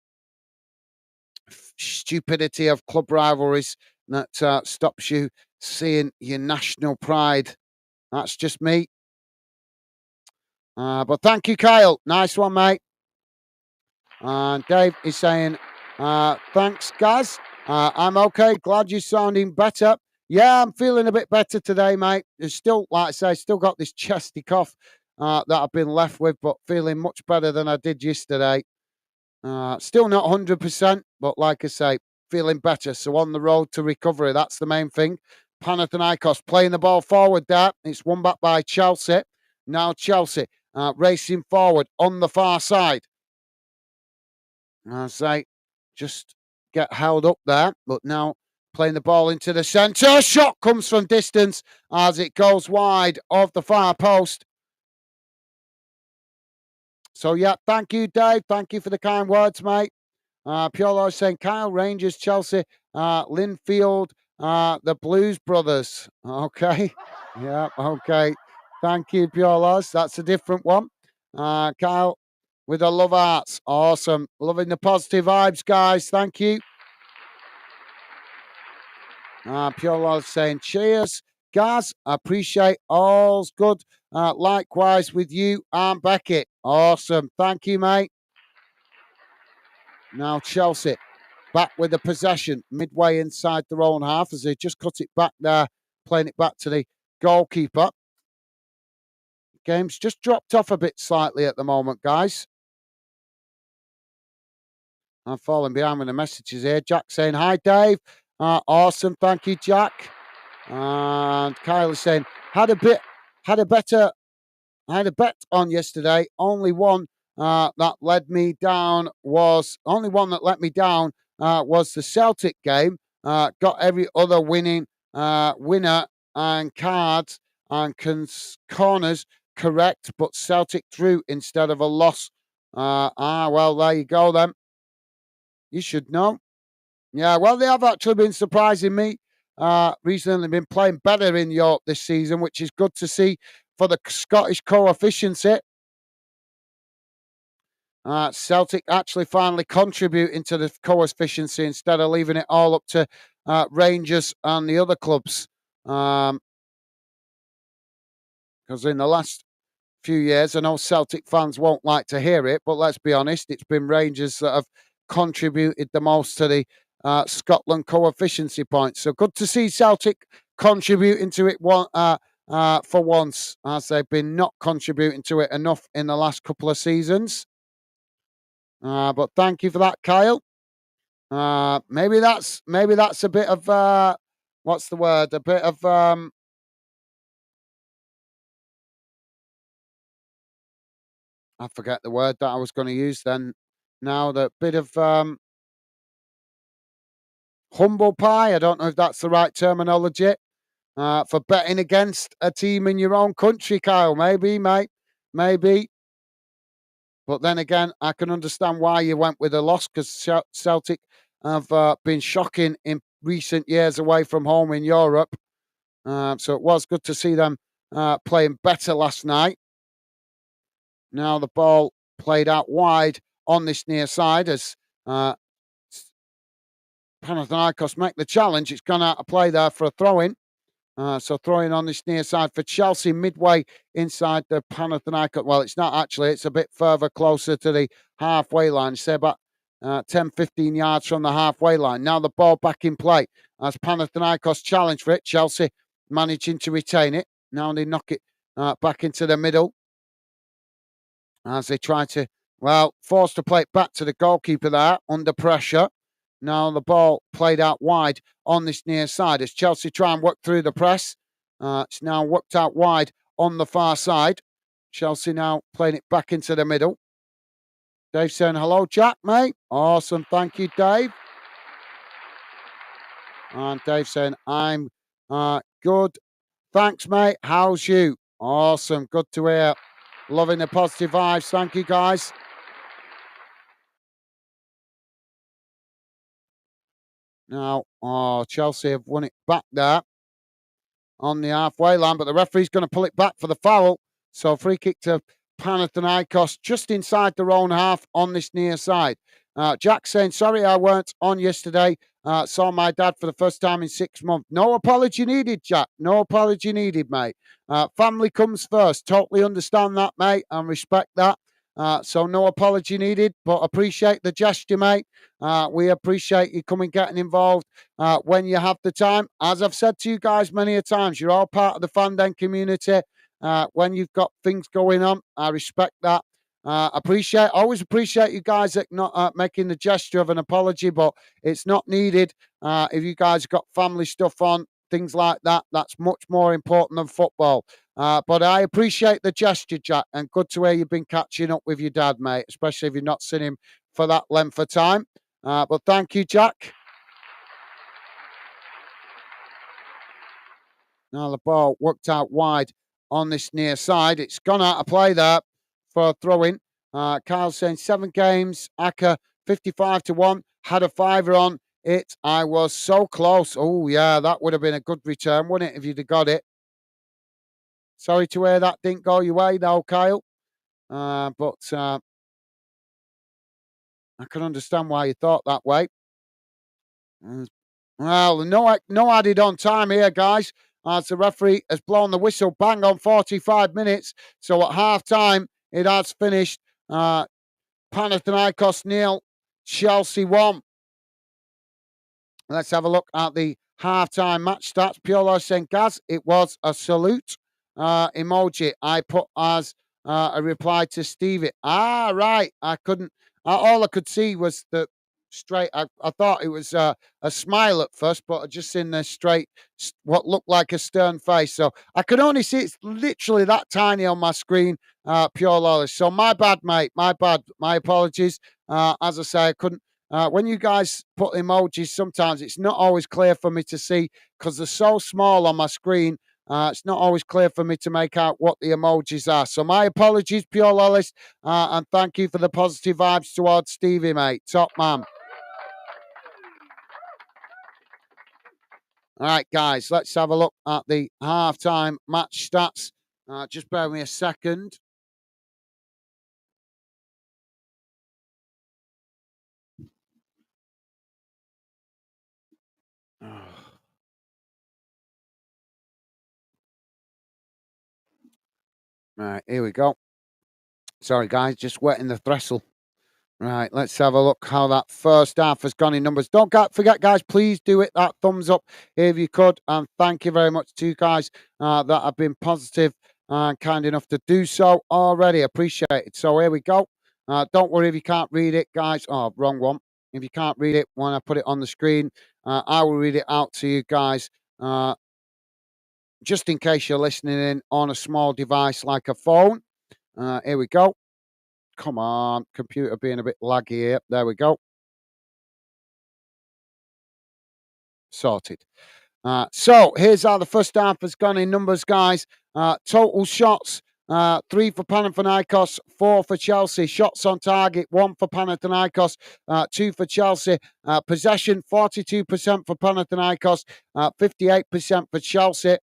stupidity of club rivalries that stops you seeing your national pride. That's just me. But thank you, Kyle. Nice one, mate. And Dave is saying, thanks, Gaz. I'm okay. Glad you're sounding better. Yeah, I'm feeling a bit better today, mate. There's still, like I say, still got this chesty cough that I've been left with, but feeling much better than I did yesterday. Still not 100%, but like I say, feeling better. So on the road to recovery, that's the main thing. Panathinaikos playing the ball forward there. It's won back by Chelsea. Now Chelsea racing forward on the far side. As they just get held up there, but now playing the ball into the centre. Shot comes from distance as it goes wide of the far post. So, yeah, thank you, Dave. Thank you for the kind words, mate. Piolo saying Kyle, Rangers, Chelsea, Linfield, the Blues Brothers. Okay. Yeah, okay. Thank you, Piolos. That's a different one. Kyle with the love arts. Awesome. Loving the positive vibes, guys. Thank you. Piolos saying cheers. Guys, appreciate all's good. Likewise with you and Beckett. Awesome. Thank you, mate. Now Chelsea back with the possession midway inside their own half as they just cut it back there, playing it back to the goalkeeper. Game's just dropped off a bit slightly at the moment, guys. I'm falling behind with the messages here. Jack saying, hi, Dave. Awesome. Thank you, Jack. And Kyle is saying, had a bet on yesterday. Only one that let me down was the Celtic game. Got every other winner and cards and corners correct, but Celtic drew instead of a loss. Well, there you go then. You should know. Yeah, well, they have actually been surprising me recently. Been playing better in Europe this season, which is good to see for the Scottish coefficiency. Celtic actually finally contributing to the coefficiency instead of leaving it all up to Rangers and the other clubs. Because in the last few years, I know Celtic fans won't like to hear it, but let's be honest, it's been Rangers that have contributed the most to the Scotland coefficiency points. So good to see Celtic contributing to it for once, as they've been not contributing to it enough in the last couple of seasons. But thank you for that, Kyle. Maybe that's a bit of what's the word? A bit of I forget the word that I was going to use then. Now the bit of humble pie. I don't know if that's the right terminology for betting against a team in your own country, Kyle. Maybe, mate. Maybe. But then again, I can understand why you went with a loss because Celtic have been shocking in recent years away from home in Europe. So it was good to see them playing better last night. Now the ball played out wide on this near side as Panathinaikos make the challenge. It's gone out of play there for a throw-in. So throwing on this near side for Chelsea, midway inside the Panathinaikos. Well, it's not actually. It's a bit further closer to the halfway line. Say about 10, 15 yards from the halfway line. Now the ball back in play as Panathinaikos challenge for it. Chelsea managing to retain it. Now they knock it back into the middle as they try to, forced to play it back to the goalkeeper there under pressure. Now the ball played out wide on this near side as Chelsea try and work through the press. It's now worked out wide on the far side. Chelsea now playing it back into the middle. Dave saying, hello, Jack, mate. Awesome. Thank you, Dave. And Dave saying, I'm good. Thanks, mate. How's you? Awesome. Good to hear. Loving the positive vibes. Thank you, guys. Now, Chelsea have won it back there on the halfway line, but the referee's going to pull it back for the foul. So free kick to Panathinaikos just inside their own half on this near side. Jack saying, sorry I weren't on yesterday. Saw my dad for the first time in 6 months. No apology needed, Jack. No apology needed, mate. Family comes first. Totally understand that, mate, and respect that. So no apology needed, but appreciate the gesture, mate. We appreciate you coming, getting involved when you have the time. As I've said to you guys many a times, you're all part of the Fandom community. When you've got things going on, I respect that. Always appreciate you guys not making the gesture of an apology, but it's not needed. If you guys got family stuff on, things like that, that's much more important than football. But I appreciate the gesture, Jack, and good to hear you've been catching up with your dad, mate, especially if you've not seen him for that length of time. But thank you, Jack. Now the ball worked out wide on this near side. It's gone out of play there for a throw-in. Kyle saying 7 games, Aka 55-1, had a fiver on it. I was so close. Oh, yeah, that would have been a good return, wouldn't it, if you'd have got it? Sorry to hear that didn't go your way, though, Kyle. But I can understand why you thought that way. Well, no added on time here, guys, as the referee has blown the whistle bang on 45 minutes. So at half time, it has finished. Panathinaikos 0, Chelsea 1. Let's have a look at the half-time match stats. Piolo saying, Gaz, it was a salute emoji I put as a reply to Stevie. Right. I couldn't. All I could see was the straight. I thought it was a smile at first, but I just seen the straight, what looked like a stern face. So I could only see it's literally that tiny on my screen, pure lawless. So my bad, mate. My bad. My apologies. As I say, I couldn't. When you guys put emojis, sometimes it's not always clear for me to see because they're so small on my screen. It's not always clear for me to make out what the emojis are. So my apologies, Pure Lollis, and thank you for the positive vibes towards Stevie, mate. Top man. All right, guys, let's have a look at the halftime match stats. Just bear with me a second. All right, here we go. Sorry, guys, just wetting the throttle. Right, let's have a look how that first half has gone in numbers. Don't forget, guys, please do it that thumbs up if you could. And thank you very much to you guys that have been positive and kind enough to do so already. Appreciate it. So here we go. Don't worry if you can't read it, guys. Oh, wrong one. If you can't read it when I put it on the screen, I will read it out to you guys. Just in case you're listening in on a small device like a phone. Here we go. Come on, computer being a bit laggy here. There we go. Sorted. So here's how the first half has gone in numbers, guys. Total shots, 3 for Panathinaikos, 4 for Chelsea. Shots on target, 1 for Panathinaikos, 2 for Chelsea. Possession, 42% for Panathinaikos, 58% for Chelsea.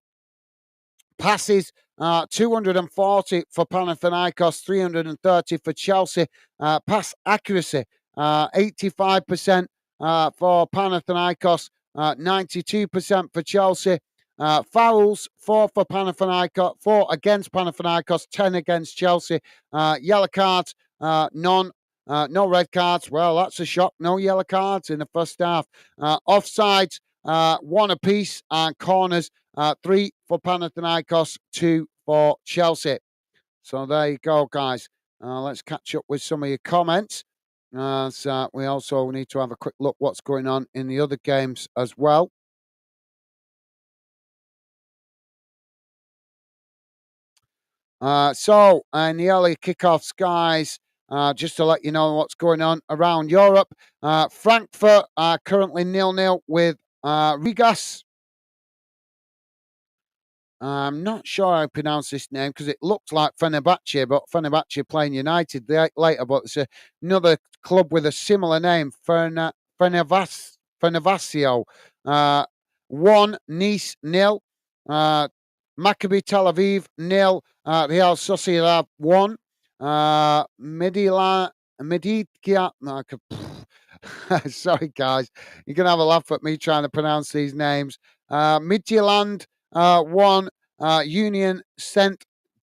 Passes, 240 for Panathinaikos, 330 for Chelsea. Pass accuracy, 85% for Panathinaikos, 92% for Chelsea. Fouls, 4 for Panathinaikos, 4 against Panathinaikos, 10 against Chelsea. Yellow cards, none. No red cards. Well, that's a shock. No yellow cards in the first half. Offsides, 1 apiece, and corners, 3 for Panathinaikos, 2 for Chelsea. So there you go, guys. Let's catch up with some of your comments. So we also need to have a quick look what's going on in the other games as well. So, in the early kickoffs, guys, just to let you know what's going on around Europe, Frankfurt are currently 0-0 with Rigas. I'm not sure how I pronounce this name because it looks like Fenerbahce, but Fenerbahce playing United later. But it's another club with a similar name, Fenerbahce. 1, Nice 0, Maccabi Tel Aviv 0, Real Sociedad 1, Medikia. Sorry, guys, you're gonna have a laugh at me trying to pronounce these names. Midtjylland 1, Union Saint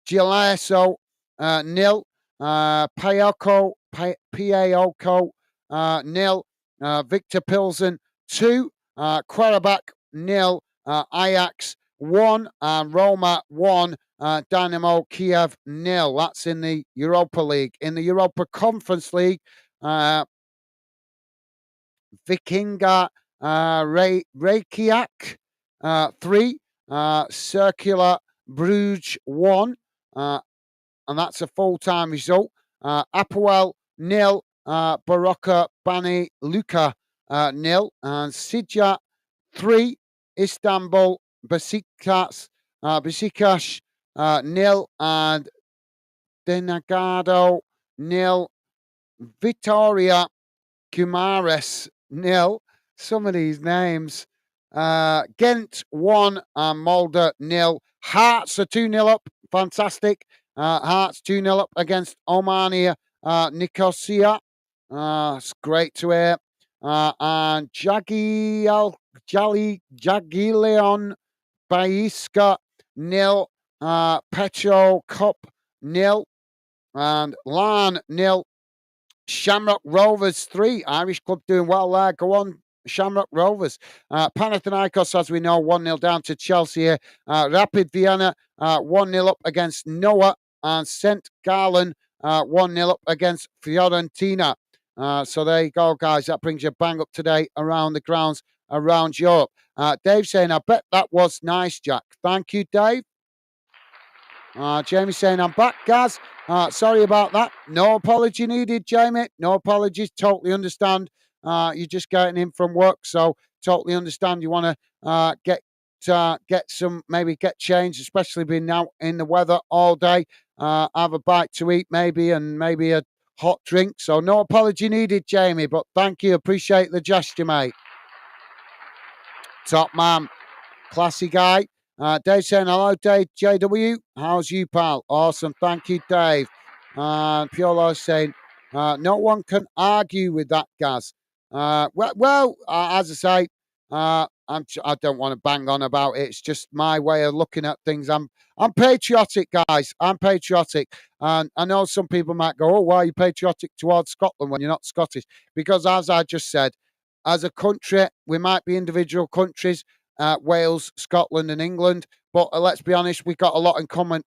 Gileso 0, Paoko 0, Victor Pilsen 2, Qarabak 0, Ajax 1, and Roma 1, Dynamo Kiev 0. That's in the Europa League. In the Europa Conference League, Vikinga Reykjavik 3, Circular Bruges 1, and that's a full-time result. Apoel 0, Baroka Bani Luka 0, and Sidja 3, Istanbul Besiktas 0, and Denagado 0, Vitoria Kumares 0. Some of these names. Ghent 1 and Molde 0. Hearts are 2-0 up. Fantastic. Hearts 2-0 up against Omania Nicosia. It's great to hear. And Jagileon Baiska 0. Petro Cup 0. And Larn 0. Shamrock Rovers 3. Irish club doing well there. Go on, Shamrock Rovers. Panathinaikos, as we know, 1-0 down to Chelsea. Rapid Vienna 1-0 up against Noah. And St. Gallen 1-0 up against Fiorentina. So there you go, guys. That brings you bang up to date around the grounds around Europe. Dave saying, I bet that was nice, Jack. Thank you, Dave. Jamie saying, I'm back, Gaz. Sorry about that. No apology needed, Jamie. No apologies. Totally understand. You're just getting in from work, so totally understand. You want to get some, maybe get changed, especially being out in the weather all day. Have a bite to eat, maybe, and maybe a hot drink. So no apology needed, Jamie. But thank you. Appreciate the gesture, mate. Top man. Classy guy. Dave saying, hello, Dave JW. How's you, pal? Awesome. Thank you, Dave. And Piolo saying, no one can argue with that, Gaz. As I say, I don't want to bang on about it. It's just my way of looking at things. I'm patriotic, guys. I'm patriotic. And I know some people might go, oh, why are you patriotic towards Scotland when you're not Scottish? Because as I just said, as a country, we might be individual countries, Wales, Scotland, and England. But let's be honest, we've got a lot in common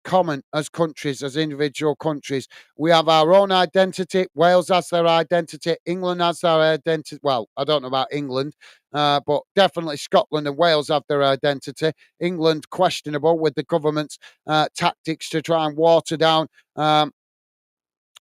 as countries, as individual countries. We have our own identity. Wales has their identity. England has their identity. Well, I don't know about England, but definitely Scotland and Wales have their identity. England, questionable with the government's tactics to try and water down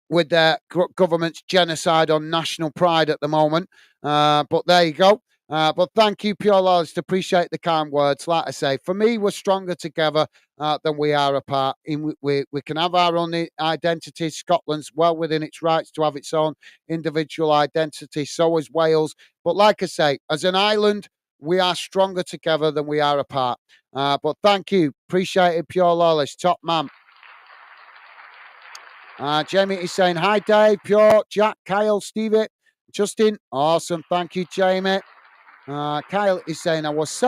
with their government's genocide on national pride at the moment. But there you go. But thank you, Pure Loyalists. Appreciate the kind words. Like I say, for me, we're stronger together than we are apart. We can have our own identity. Scotland's well within its rights to have its own individual identity. So is Wales. But like I say, as an island, we are stronger together than we are apart. But thank you. Appreciate it, Pure Loyalists. Top man. Jamie is saying, hi, Dave, Pure, Jack, Kyle, Stevie, Justin. Awesome. Thank you, Jamie. Kyle is saying, I was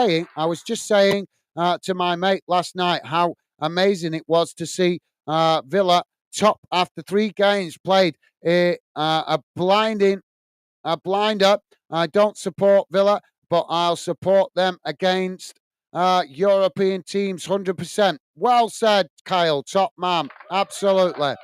just saying to my mate last night how amazing it was to see Villa top after 3 games played. A blinder. I don't support Villa, but I'll support them against European teams 100%. Well said, Kyle. Top man. Absolutely.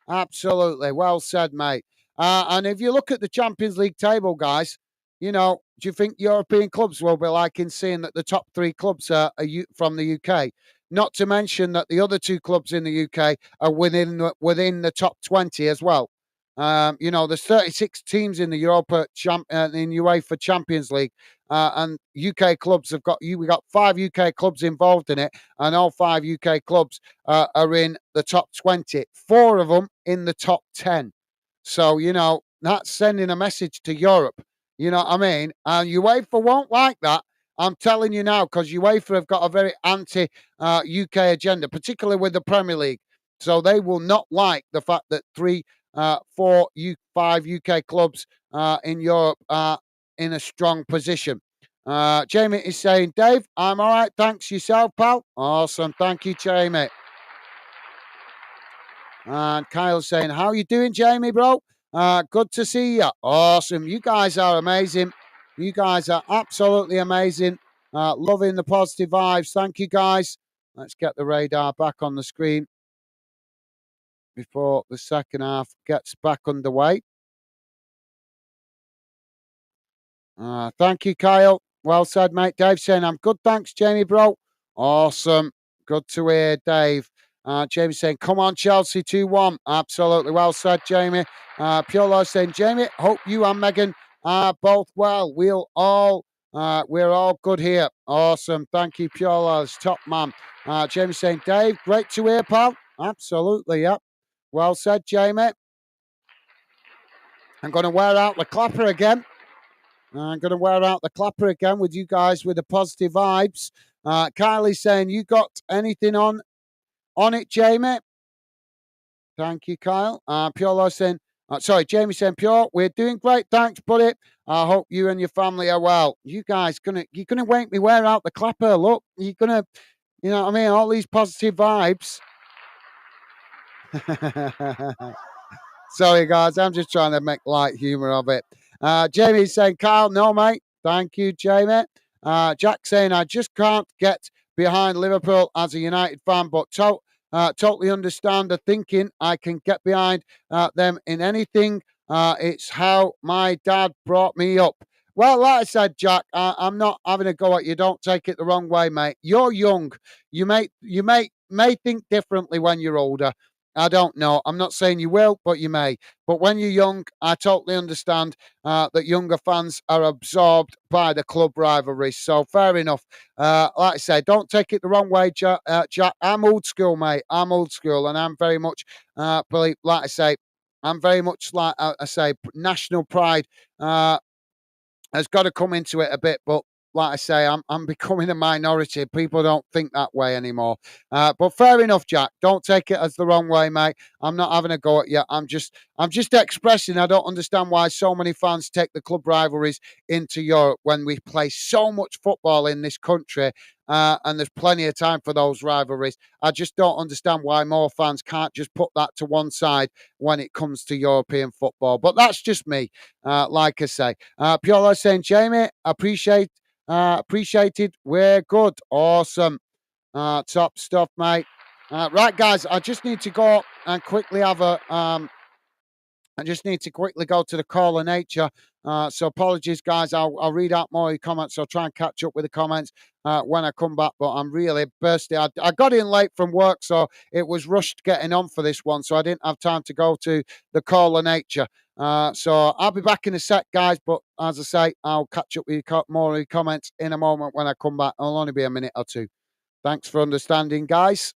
Absolutely. Well said, mate. And if you look at the Champions League table, guys, do you think European clubs will be liking seeing that the top 3 clubs are from the UK? Not to mention that the other two clubs in the UK are within the top 20 as well. There's 36 teams in the in UEFA Champions League, and UK clubs have got you. We got 5 UK clubs involved in it, and all 5 UK clubs are in the top 20. 4 of them in the top 10. So that's sending a message to Europe. You know what I mean? And UEFA won't like that. I'm telling you now, because UEFA have got a very anti UK agenda, particularly with the Premier League. So they will not like the fact that 5 UK clubs in Europe are in a strong position. Jamie is saying, Dave, I'm all right. Thanks yourself, pal. Awesome. Thank you, Jamie. And Kyle's saying, how you doing, Jamie, bro? Good to see you. Awesome. You guys are amazing. You guys are absolutely amazing. Loving the positive vibes. Thank you, guys. Let's get the radar back on the screen before the second half gets back underway. Thank you, Kyle. Well said, mate. Dave saying, I'm good. Thanks, Jamie, bro. Awesome. Good to hear, Dave. Jamie saying, come on, Chelsea 2-1. Absolutely well said, Jamie. Piolo saying, Jamie, hope you and Megan are both well. We're all good here. Awesome. Thank you, Piolo's top man. Jamie saying, Dave, great to hear, pal. Absolutely, yep. Well said, Jamie. I'm going to wear out the clapper again. I'm going to wear out the clapper again with you guys with the positive vibes. Kylie saying, you got anything on it, Jamie? Thank you, Kyle. Piolo saying, Jamie saying, Pure, we're doing great. Thanks, buddy. I hope you and your family are well. You guys, you're gonna make me wear out the clapper. Look, you're gonna, you know what I mean? All these positive vibes. Sorry, guys. I'm just trying to make light humour of it. Jamie's saying, Kyle, no, mate. Thank you, Jamie. Jack saying, I just can't get behind Liverpool as a United fan, but totally understand the thinking. I can get behind them in anything. It's how my dad brought me up. Well, like I said, Jack, I'm not having a go at you. Don't take it the wrong way, mate. You're young. You may think differently when you're older. I don't know. I'm not saying you will, but you may. But when you're young, I totally understand that younger fans are absorbed by the club rivalries. So fair enough. Like I say, don't take it the wrong way, Jack. I'm old school, mate. I'm old school, and I'm very much like I say, I'm very much like I say, national pride has got to come into it a bit, but like I say, I'm becoming a minority. People don't think that way anymore. But fair enough, Jack. Don't take it as the wrong way, mate. I'm not having a go at you. I'm just expressing. I don't understand why so many fans take the club rivalries into Europe when we play so much football in this country. And there's plenty of time for those rivalries. I just don't understand why more fans can't just put that to one side when it comes to European football. But that's just me. Like I say, Piolo saying, Jamie, appreciated. We're good. Awesome. Top stuff, mate. Right, guys, I just need to go and quickly have a I just need to quickly go to the call of nature. So apologies, guys. I'll read out more of your comments. I'll try and catch up with the comments when I come back. But I'm really bursting. I got in late from work, so it was rushed getting on for this one. So I didn't have time to go to the call of nature. So I'll be back in a sec, guys. But as I say, I'll catch up with you more of your comments in a moment when I come back. It'll only be a minute or two. Thanks for understanding, guys.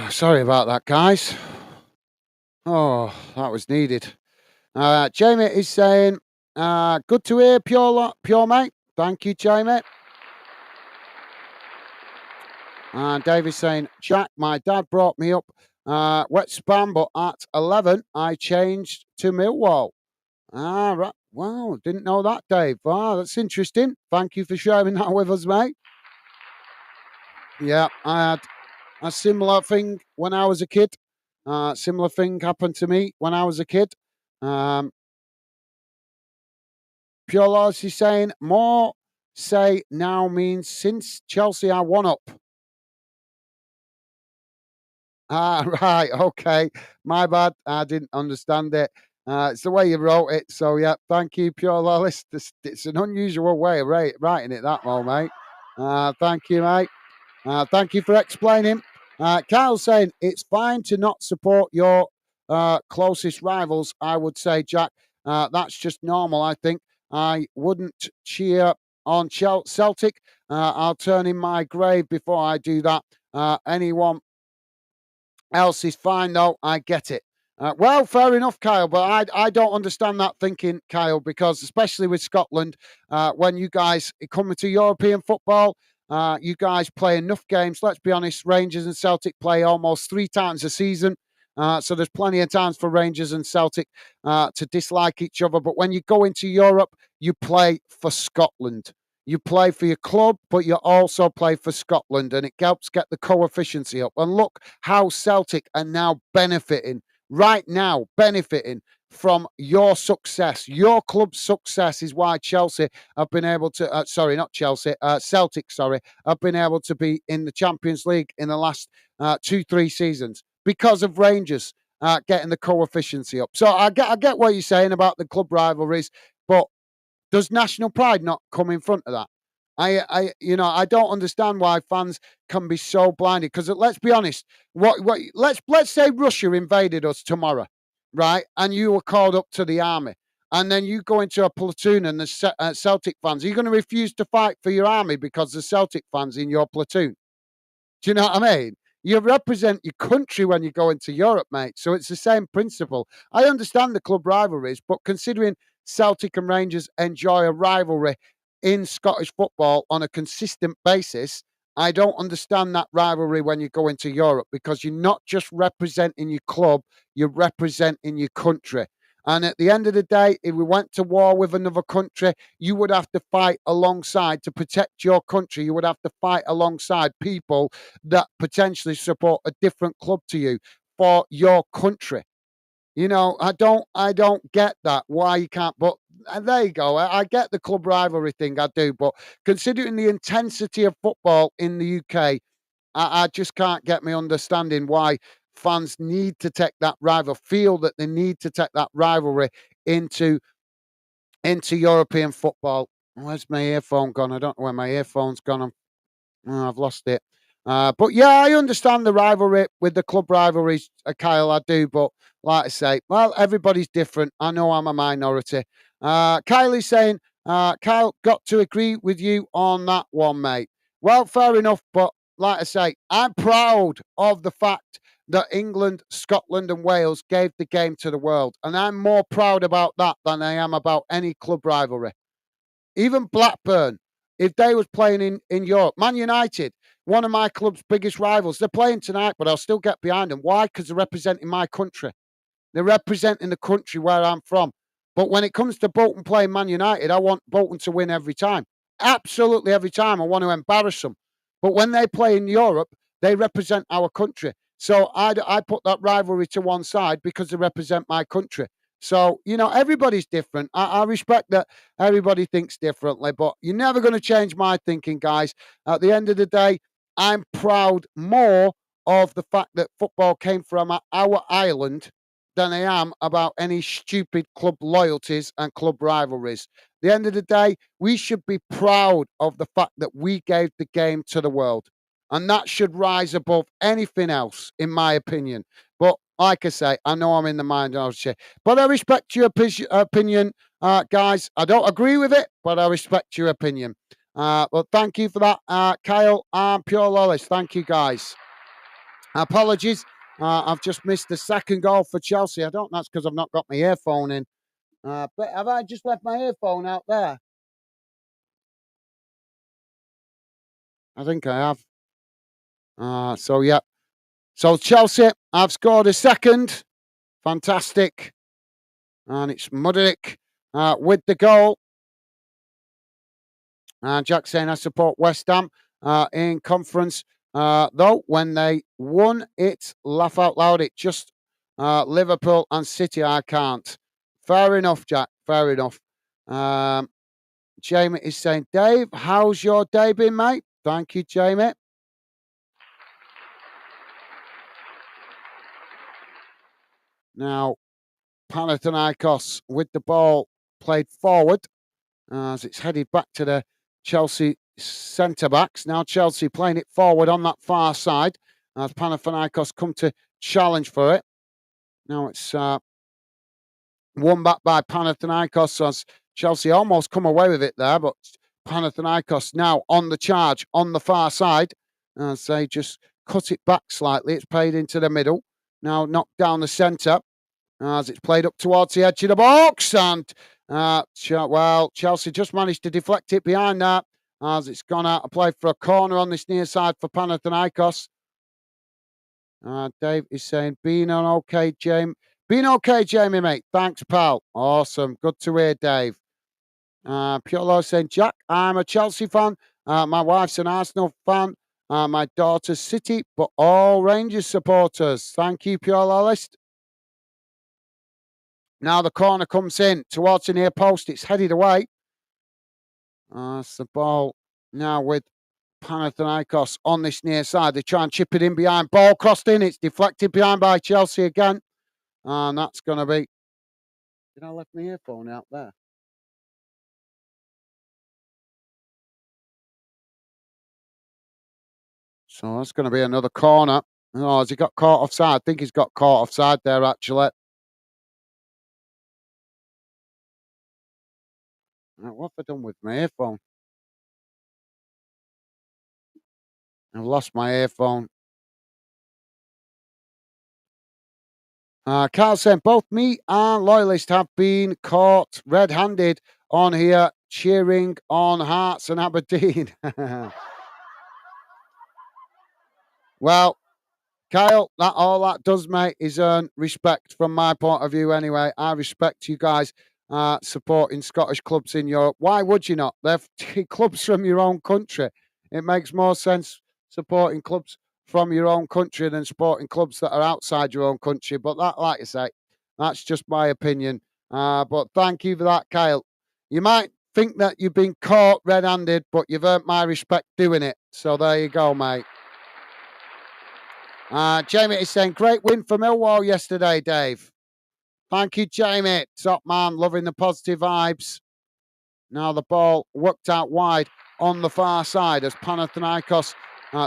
Sorry about that, guys. Oh, that was needed. Jamie is saying, good to hear, pure mate. Thank you, Jamie. And David's saying, Jack, my dad brought me up wet spam, but at 11, I changed to Millwall. Ah, right. Wow, didn't know that, Dave. Wow, that's interesting. Thank you for sharing that with us, mate. Yeah, I had a similar thing when I was a kid. Similar thing happened to me when I was a kid. Um, Pure Loss is saying, more say now means since Chelsea are one up. Ah, right. Okay. My bad. I didn't understand it. It's the way you wrote it. So, yeah, thank you, Pure Lollis. It's an unusual way of writing it, that one, mate. Thank you, mate. Thank you for explaining. Kyle's saying it's fine to not support your closest rivals, I would say, Jack. That's just normal, I think. I wouldn't cheer on Celtic. I'll turn in my grave before I do that. Anyone else is fine, though. I get it. Well, fair enough, Kyle, but I don't understand that thinking, Kyle, because especially with Scotland, when you guys come into European football, you guys play enough games. Let's be honest, Rangers and Celtic play almost 3 times a season. So there's plenty of times for Rangers and Celtic to dislike each other. But when you go into Europe, you play for Scotland. You play for your club, but you also play for Scotland, and it helps get the coefficiency up. And look how Celtic are now benefiting, right now, benefiting from your success. Your club's success is why Chelsea have been able to, sorry, not Chelsea, Celtic, sorry, have been able to be in the Champions League in the last 2, 3 seasons because of Rangers getting the coefficiency up. So I get what you're saying about the club rivalries, but does national pride not come in front of that? I don't understand why fans can be so blinded. Because let's be honest, let's say Russia invaded us tomorrow, right? And you were called up to the army, and then you go into a platoon and the Celtic fans. Are you going to refuse to fight for your army because the Celtic fans in your platoon? Do you know what I mean? You represent your country when you go into Europe, mate. So it's the same principle. I understand the club rivalries, but considering Celtic and Rangers enjoy a rivalry in Scottish football on a consistent basis, I don't understand that rivalry when you go into Europe because you're not just representing your club, you're representing your country. And at the end of the day, if we went to war with another country, you would have to fight alongside to protect your country. You would have to fight alongside people that potentially support a different club to you for your country. I don't get that. Why you can't, but there you go. I get the club rivalry thing, I do, but considering the intensity of football in the UK, I just can't get me understanding why fans need to take that feel that they need to take that rivalry into European football. Where's my earphone gone? I don't know where my earphone's gone. Oh, I've lost it. But yeah, I understand the rivalry with the club rivalries, Kyle. I do, but like I say, well, everybody's different. I know I'm a minority. Kylie's saying, Kyle, got to agree with you on that one, mate. Well, fair enough, but like I say, I'm proud of the fact that England, Scotland, and Wales gave the game to the world, and I'm more proud about that than I am about any club rivalry. Even Blackburn, if they was playing in Europe, Man United, one of my club's biggest rivals, they're playing tonight, but I'll still get behind them. Why? Because they're representing my country. They're representing the country where I'm from. But when it comes to Bolton playing Man United, I want Bolton to win every time. Absolutely every time. I want to embarrass them. But when they play in Europe, they represent our country. So I put that rivalry to one side because they represent my country. So, everybody's different. I respect that everybody thinks differently, but you're never going to change my thinking, guys. At the end of the day, I'm proud more of the fact that football came from our island than I am about any stupid club loyalties and club rivalries. At the end of the day, we should be proud of the fact that we gave the game to the world. And that should rise above anything else, in my opinion. But like I say, I know I'm in the minority. But I respect your opinion, guys. I don't agree with it, but I respect your opinion. Well, thank you for that, Kyle and Pure Lollis. Thank you, guys. Apologies. I've just missed the second goal for Chelsea. I don't know, that's because I've not got my earphone in. But have I just left my earphone out there? I think I have. Yeah. So Chelsea have scored a second. Fantastic. And it's Mudryk with the goal. Jack saying I support West Ham in conference. Though, when they won it, laugh out loud, it just Liverpool and City, I can't. Fair enough, Jack. Fair enough. Jamie is saying, Dave, how's your day been, mate? Thank you, Jamie. Now, Panathinaikos with the ball played forward as it's headed back to the Chelsea centre backs. Now Chelsea playing it forward on that far side as Panathinaikos come to challenge for it. Now it's won back by Panathinaikos as Chelsea almost come away with it there, but Panathinaikos now on the charge on the far side as they just cut it back slightly. It's played into the middle. Now knocked down the centre as it's played up towards the edge of the box. And, Chelsea just managed to deflect it behind that as it's gone out of play for a corner on this near side for Panathinaikos. Dave is saying, been okay, Jamie, mate. Thanks, pal. Awesome. Good to hear, Dave. Piolo saying, Jack, I'm a Chelsea fan. My wife's an Arsenal fan. My daughter's City, but all Rangers supporters. Thank you, Piolo List. Now the corner comes in towards the near post. It's headed away. It's the ball now with Panathinaikos on this near side. They try and chip it in behind. Ball crossed in. It's deflected behind by Chelsea again. And that's going to be... Did I left my earphone out there? So that's going to be another corner. Oh, has he got caught offside? I think he's got caught offside there, actually. Right, what have I done with my earphone? I've lost my earphone. Carl saying, both me and Loyalist have been caught red-handed on here cheering on Hearts and Aberdeen. Well, Kyle, all that does, mate, is earn respect from my point of view anyway. I respect you guys supporting Scottish clubs in Europe. Why would you not? They're clubs from your own country. It makes more sense supporting clubs from your own country than supporting clubs that are outside your own country. But that, like I say, that's just my opinion. But thank you for that, Kyle. You might think that you've been caught red-handed, but you've earned my respect doing it. So there you go, mate. Jamie is saying, great win for Millwall yesterday, Dave. Thank you, Jamie. Top man, loving the positive vibes. Now the ball worked out wide on the far side as Panathinaikos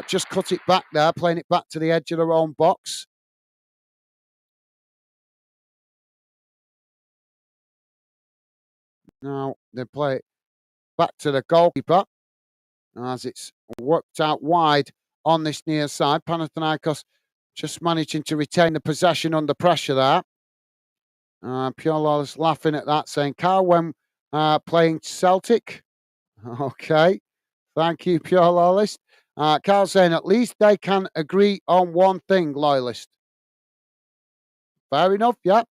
just cut it back there, playing it back to the edge of their own box. Now they play it back to the goalkeeper as it's worked out wide on this near side. Panathinaikos just managing to retain the possession under pressure there. Piolo's laughing at that, saying, Carl, when playing Celtic. Okay. Thank you, Pure Loyalist. Carl saying, at least they can agree on one thing, Loyalist. Fair enough, yeah.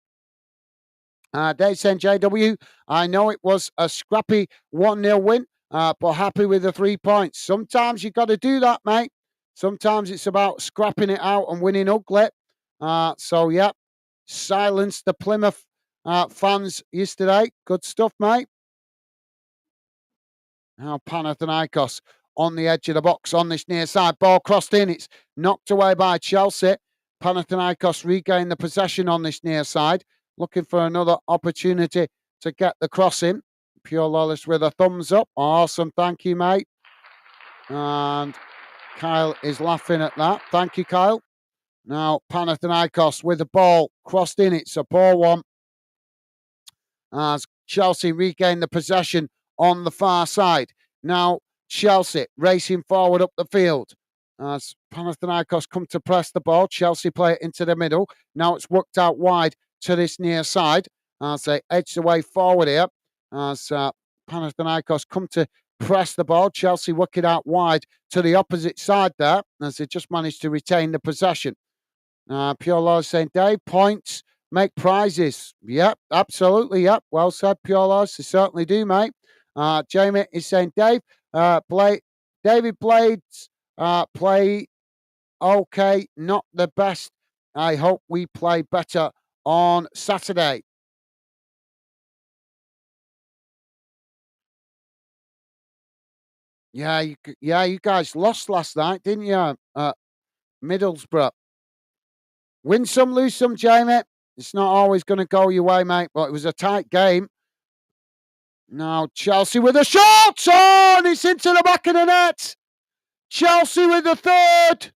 Dave saying, JW, I know it was a scrappy 1-0 win, but happy with the 3 points. Sometimes you got to do that, mate. Sometimes it's about scrapping it out and winning ugly. Yeah, silence the Plymouth fans yesterday. Good stuff, mate. Now Panathinaikos on the edge of the box on this near side. Ball crossed in. It's knocked away by Chelsea. Panathinaikos regain the possession on this near side. Looking for another opportunity to get the cross in. Pure Lawless with a thumbs up. Awesome. Thank you, mate. And Kyle is laughing at that. Thank you, Kyle. Now Panathinaikos with the ball crossed in. It's a poor one. As Chelsea regain the possession on the far side. Now Chelsea racing forward up the field. As Panathinaikos come to press the ball, Chelsea play it into the middle. Now it's worked out wide to this near side as they edge the way forward here. As Panathinaikos come to press the ball, Chelsea work it out wide to the opposite side there as they just managed to retain the possession. Pure Law saying, Dave, points make prizes. Yep, absolutely. Yep, well said, Pure Laws. They certainly do, mate. Jamie is saying, Dave, David Blades play okay, not the best. I hope we play better on Saturday. Yeah, you guys lost last night, didn't you? Middlesbrough. Win some, lose some, Jamie. It's not always going to go your way, mate, but it was a tight game. Now Chelsea with a shot! Oh, and it's into the back of the net. Chelsea with the third.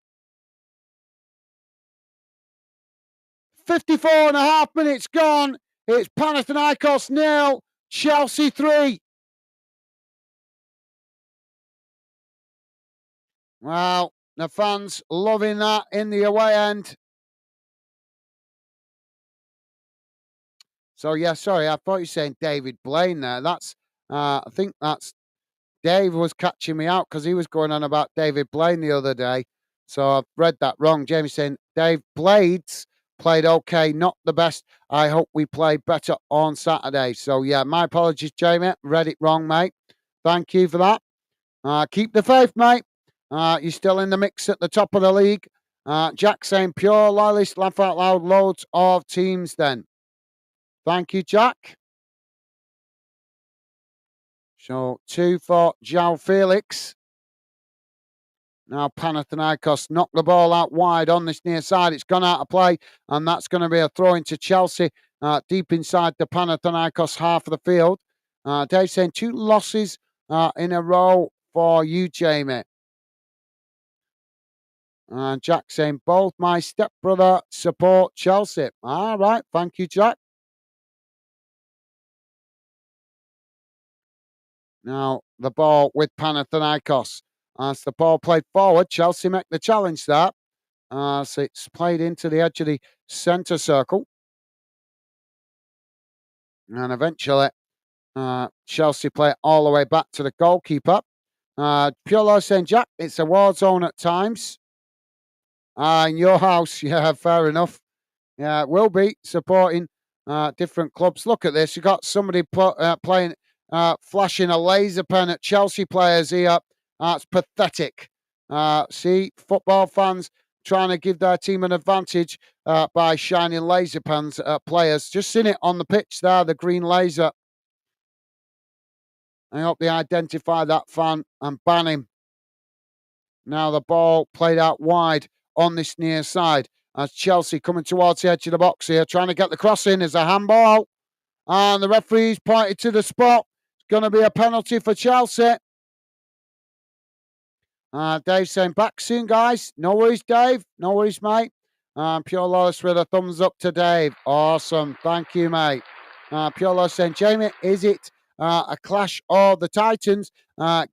54 and a half minutes gone. It's Panathinaikos 0, Chelsea 3. Well, the fans loving that in the away end. So, yeah, sorry, I thought you were saying David Blaine there. I think that's Dave was catching me out because he was going on about David Blaine the other day. So I've read that wrong. Jamie saying Dave Blades played okay, not the best. I hope we play better on Saturday. So yeah, my apologies, Jamie. Read it wrong, mate. Thank you for that. Keep the faith, mate. You're still in the mix at the top of the league. Jack saying pure loyalist, laugh out loud, loads of teams then. Thank you, Jack. So 2 for João Felix. Now Panathinaikos knocked the ball out wide on this near side. It's gone out of play, and that's going to be a throw into Chelsea, deep inside the Panathinaikos half of the field. Dave saying 2 losses in a row for you, Jamie. And Jack saying both my stepbrother support Chelsea. All right, thank you, Jack. Now the ball with Panathinaikos. As the ball played forward, Chelsea make the challenge there. So it's played into the edge of the centre circle. And eventually, Chelsea play it all the way back to the goalkeeper. Piolo saying, Jack, it's a war zone at times. In your house, yeah, fair enough. Yeah, it will be supporting different clubs. Look at this. You got somebody playing, flashing a laser pen at Chelsea players here. It's pathetic. See, football fans trying to give their team an advantage by shining laser pens at players. Just seen it on the pitch there, the green laser. I hope they identify that fan and ban him. Now the ball played out wide on this near side as Chelsea coming towards the edge of the box here, trying to get the cross in. As a handball. And the referee's pointed to the spot. It's going to be a penalty for Chelsea. Dave saying back soon, guys. No worries, Dave. No worries, mate. Pure Loris with a thumbs up to Dave. Awesome. Thank you, mate. Pure Loris saying, Jamie, is it a Clash of the Titans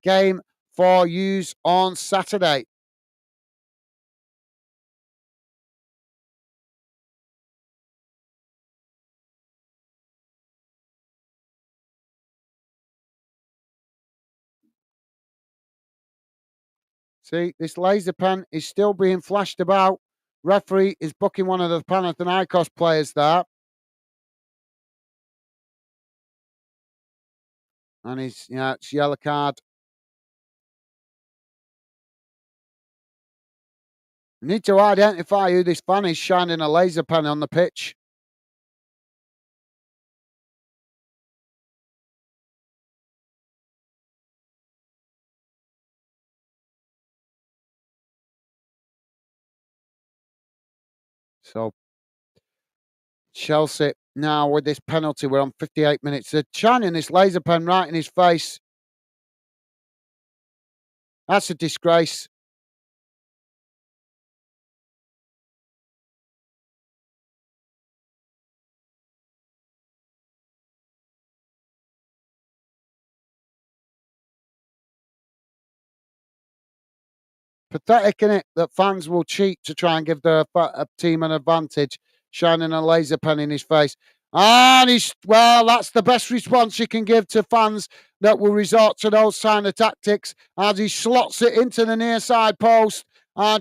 game for use on Saturday? See, this laser pen is still being flashed about. Referee is booking one of the Panathinaikos players there. And it's yellow card. We need to identify who this fan is shining a laser pen on the pitch. So Chelsea now with this penalty, we're on 58 minutes. They're shining this laser pen right in his face. That's a disgrace. pathetic, isn't it, that fans will cheat to try and give their team an advantage, shining a laser pen in his face. And well, that's the best response you can give to fans that will resort to those kind of tactics as he slots it into the near side post.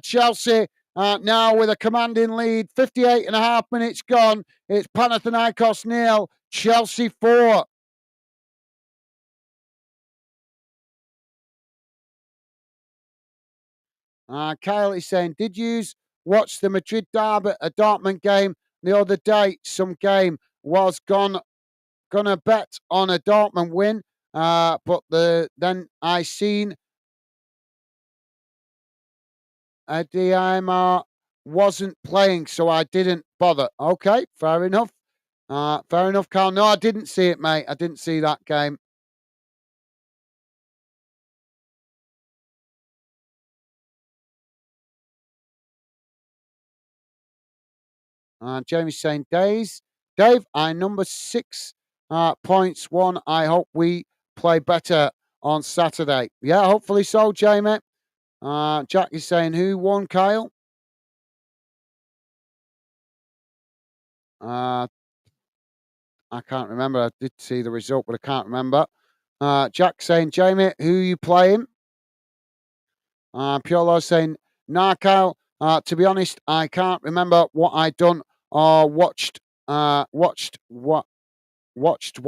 Chelsea now with a commanding lead, 58 and a half minutes gone. It's Panathinaikos 0, Chelsea 4. Kyle is saying, did you watch the Madrid derby, a Dortmund game the other day? Some game was gonna bet on a Dortmund win, but then I seen Diamar wasn't playing, so I didn't bother. Okay, fair enough. Fair enough, Carl. No, I didn't see it, mate. I didn't see that game. Jamie's saying, Dave, I number 6 points. One, I hope we play better on Saturday. Yeah, hopefully so, Jamie. Jack is saying, who won, Kyle? Uh, I can't remember. I did see the result, but I can't remember. Jack saying, Jamie, who are you playing? Piolo saying, nah, Kyle, to be honest, I can't remember what I done or watched. What? Watch.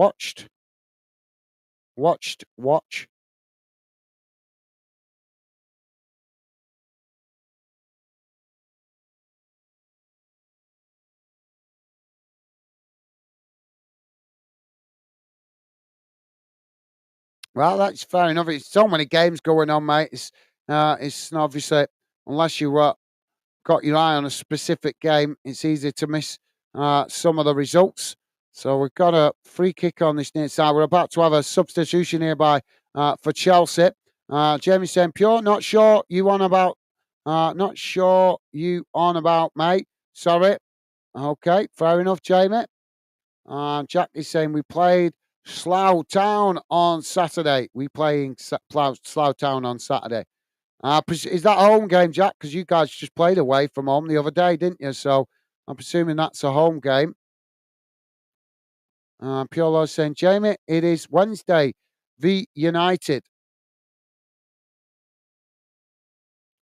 Well, that's fair enough. It's so many games going on, mate. It's obviously, unless you got your eye on a specific game, it's easy to miss some of the results. So we've got a free kick on this near side. We're about to have a substitution nearby for Chelsea. Jamie saying, Pure, not sure you on about, mate. Sorry. Okay, fair enough, Jamie. Jack is saying we played Slough Town on Saturday. We playing Slough Town on Saturday. Is that a home game, Jack? Because you guys just played away from home the other day, didn't you? So I'm presuming that's a home game. Piolo saying, Jamie, it is Wednesday v United.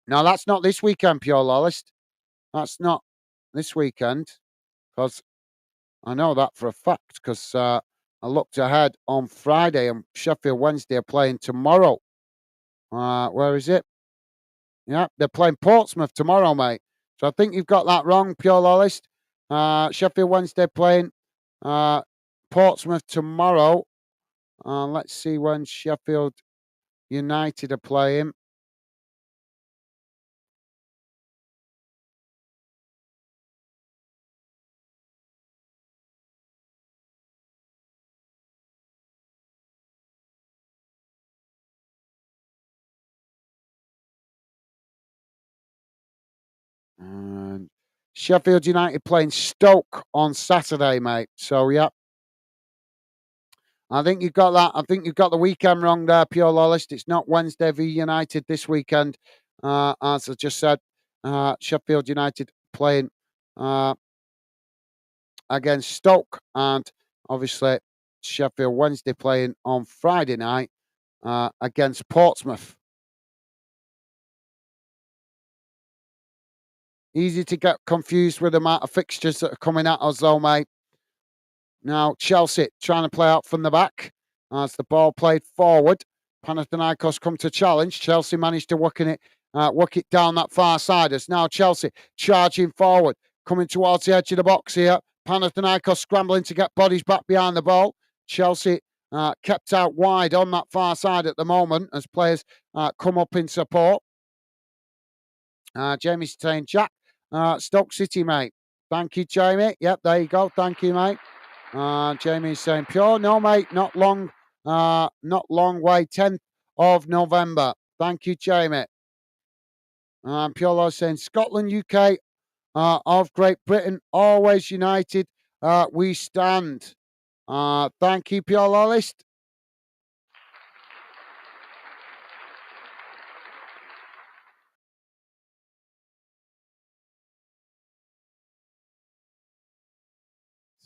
No, that's not this weekend, Piolo. That's not this weekend because I know that for a fact because I looked ahead on Friday and Sheffield Wednesday are playing tomorrow. Where is it? Yeah, they're playing Portsmouth tomorrow, mate. So I think you've got that wrong, Pure Lolist. Sheffield Wednesday playing uh, Portsmouth tomorrow. Let's see when Sheffield United are playing. And Sheffield United playing Stoke on Saturday, mate. So yeah, I think you've got that. I think you've got the weekend wrong there, Pure Lolist. It's not Wednesday v United this weekend, as I just said. Sheffield United playing uh, against Stoke, and obviously Sheffield Wednesday playing on Friday night against Portsmouth. Easy to get confused with the amount of fixtures that are coming at us, though, mate. Now, Chelsea trying to play out from the back as the ball played forward. Panathinaikos come to challenge. Chelsea managed to work it down that far side. As now Chelsea charging forward, coming towards the edge of the box here. Panathinaikos scrambling to get bodies back behind the ball. Chelsea kept out wide on that far side at the moment as players come up in support. Jamie's saying, Jack, Stoke City, mate. Thank you, Jamie. Yep, there you go. Thank you, mate. Jamie's saying, Pure, no, mate, not long way, 10th of November. Thank you, Jamie. Pure saying, Scotland, UK, of Great Britain, always united. We stand. Thank you, Pure Lolist.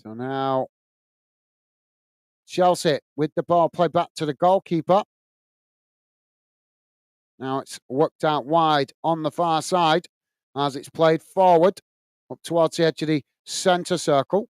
So now Chelsea with the ball play back to the goalkeeper. Now it's worked out wide on the far side as it's played forward up towards the edge of the centre circle.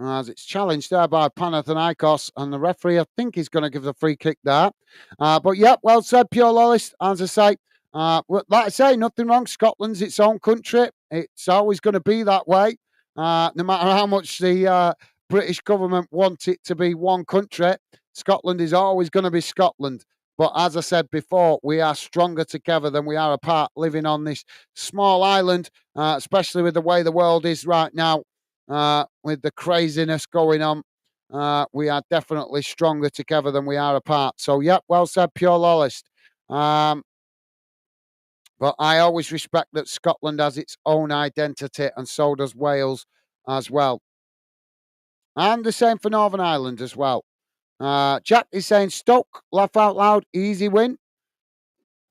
As it's challenged there by Panathinaikos, and the referee, I think, is going to give the free kick there. But yeah, well said, Pure Lolist. As I say, like I say, nothing wrong. Scotland's its own country. It's always going to be that way, no matter how much the British government want it to be one country. Scotland is always going to be Scotland. But as I said before, we are stronger together than we are apart, living on this small island, especially with the way the world is right now, with the craziness going on. We are definitely stronger together than we are apart. So, yeah, well said, Pure Lolist. But I always respect that Scotland has its own identity, and so does Wales as well. And the same for Northern Ireland as well. Jack is saying Stoke, laugh out loud, easy win.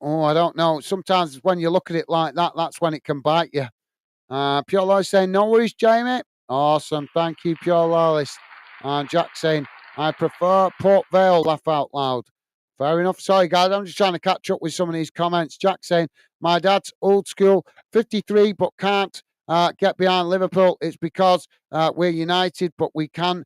Oh, I don't know. Sometimes when you look at it like that, that's when it can bite you. Pure Loyalist saying, no worries, Jamie. Awesome. Thank you, Pure Loyalist. And Jack saying, I prefer Port Vale, laugh out loud. Fair enough. Sorry, guys. I'm just trying to catch up with some of these comments. Jack saying, my dad's old school, 53, but can't get behind Liverpool. It's because we're united, but we can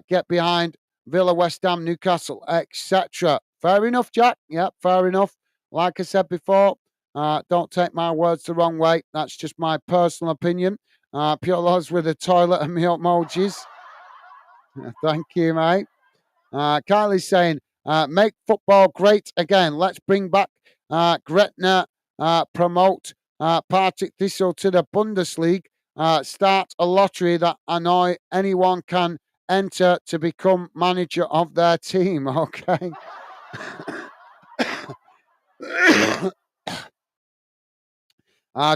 get behind Villa, West Ham, Newcastle, etc. Fair enough, Jack. Yep, fair enough. Like I said before, don't take my words the wrong way. That's just my personal opinion. Pure Loves with a toilet and me emojis. Thank you, mate. Kylie's saying, make football great again. Let's bring back Gretna, promote Partick Thistle to the Bundesliga, start a lottery that annoy anyone can enter to become manager of their team. Okay.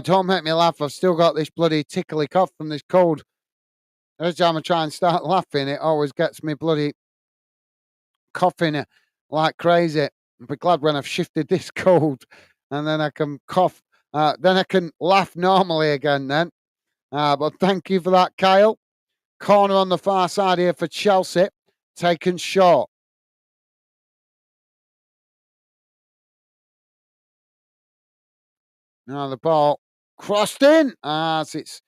Don't make me laugh. I've still got this bloody tickly cough from this cold. Every time I try and start laughing, it always gets me bloody coughing like crazy. I'll be glad when I've shifted this cold and then I can cough. Then I can laugh normally again then. But thank you for that, Kyle. Corner on the far side here for Chelsea. Taken short. Now the ball crossed in as it's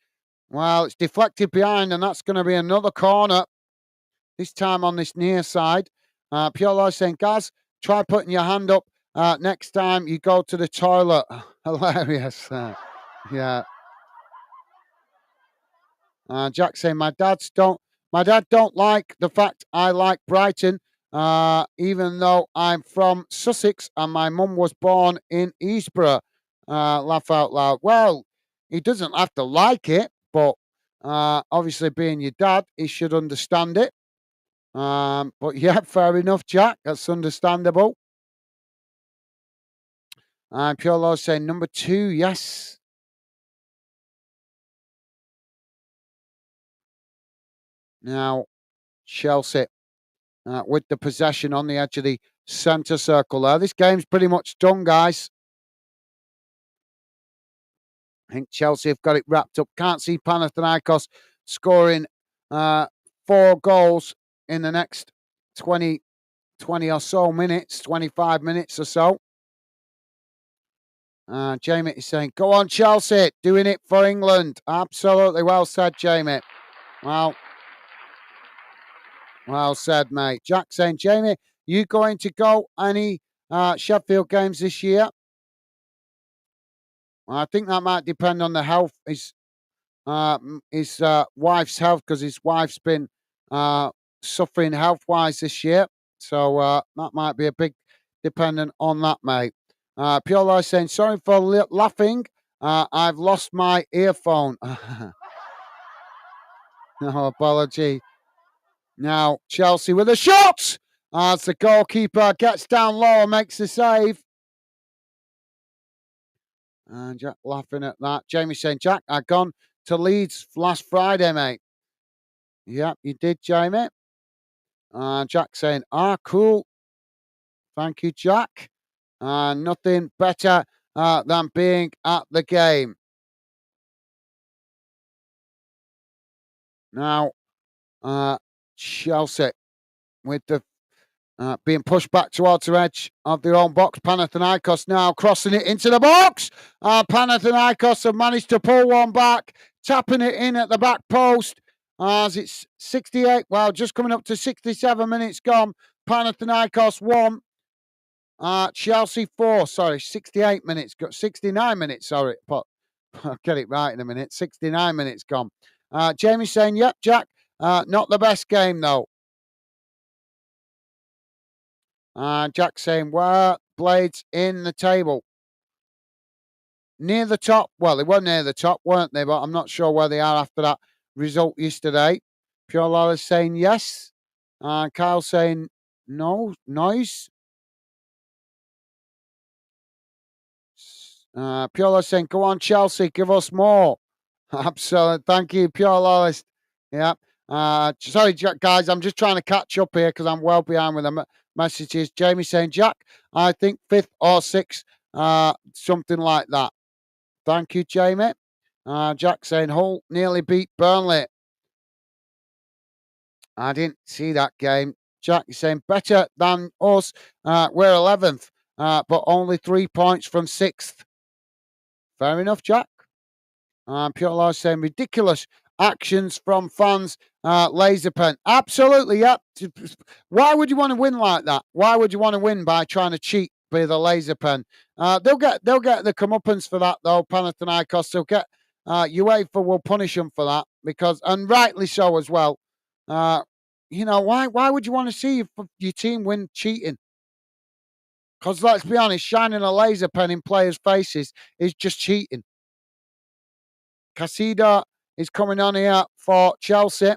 deflected behind, and that's going to be another corner. This time on this near side. Piolo saying, Gaz, try putting your hand up next time you go to the toilet. Hilarious. Yeah. Jack saying, my dad don't like the fact I like Brighton, even though I'm from Sussex and my mum was born in Eastborough. Laugh out loud. Well, he doesn't have to like it, but obviously being your dad, he should understand it. But yeah, fair enough, Jack. That's understandable. And Pure Law saying number 2, yes. Now, Chelsea with the possession on the edge of the centre circle there. This game's pretty much done, guys. I think Chelsea have got it wrapped up. Can't see Panathinaikos scoring 4 goals in the next 20 or so minutes, 25 minutes or so. Jamie is saying, go on, Chelsea, doing it for England. Absolutely well said, Jamie. Well said, mate. Jack saying, Jamie, you going to go any Sheffield games this year? I think that might depend on the health, his wife's health, because his wife's been suffering health-wise this year. So that might be a big dependent on that, mate. Pure saying, sorry for laughing. I've lost my earphone. No apology. Now, Chelsea with a shot! As the goalkeeper gets down low and makes the save. And Jack laughing at that. Jamie saying, Jack, I've gone to Leeds last Friday, mate. Yep, you did, Jamie. Jack saying, cool. Thank you, Jack. Nothing better than being at the game. Now, Chelsea with the being pushed back towards the edge of their own box. Panathinaikos now crossing it into the box. Panathinaikos have managed to pull one back, tapping it in at the back post. As it's 68, well, just coming up to 67 minutes gone. Panathinaikos 1, Chelsea 4. Sorry, 68 minutes, 69 minutes. Sorry, but I'll get it right in a minute. 69 minutes gone. Jamie saying, yep, Jack, not the best game though. Jack saying, where Blades in the table? Near the top. Well, they were near the top, weren't they? But I'm not sure where they are after that result yesterday. Pure Lawless saying yes. Kyle saying no. Noise. Pure Lawless saying, go on, Chelsea, give us more. Absolutely. Thank you, Pure Lawless. Yeah. Sorry, guys, I'm just trying to catch up here because I'm well behind with the messages. Jamie saying, Jack, I think 5th or 6th, something like that. Thank you, Jamie. Jack saying, Hull nearly beat Burnley. I didn't see that game. Jack is saying, better than us. We're 11th, but only 3 points from 6th. Fair enough, Jack. Pure Lars saying, ridiculous actions from fans. Laser pen. Absolutely, yep. Why would you want to win like that? Why would you want to win by trying to cheat with a laser pen? They'll get the comeuppance for that though. Panathinaikos. They'll get UEFA will punish them for that because, and rightly so as well. Why would you want to see your team win cheating? Because let's be honest, shining a laser pen in players' faces is just cheating. Casida is coming on here for Chelsea.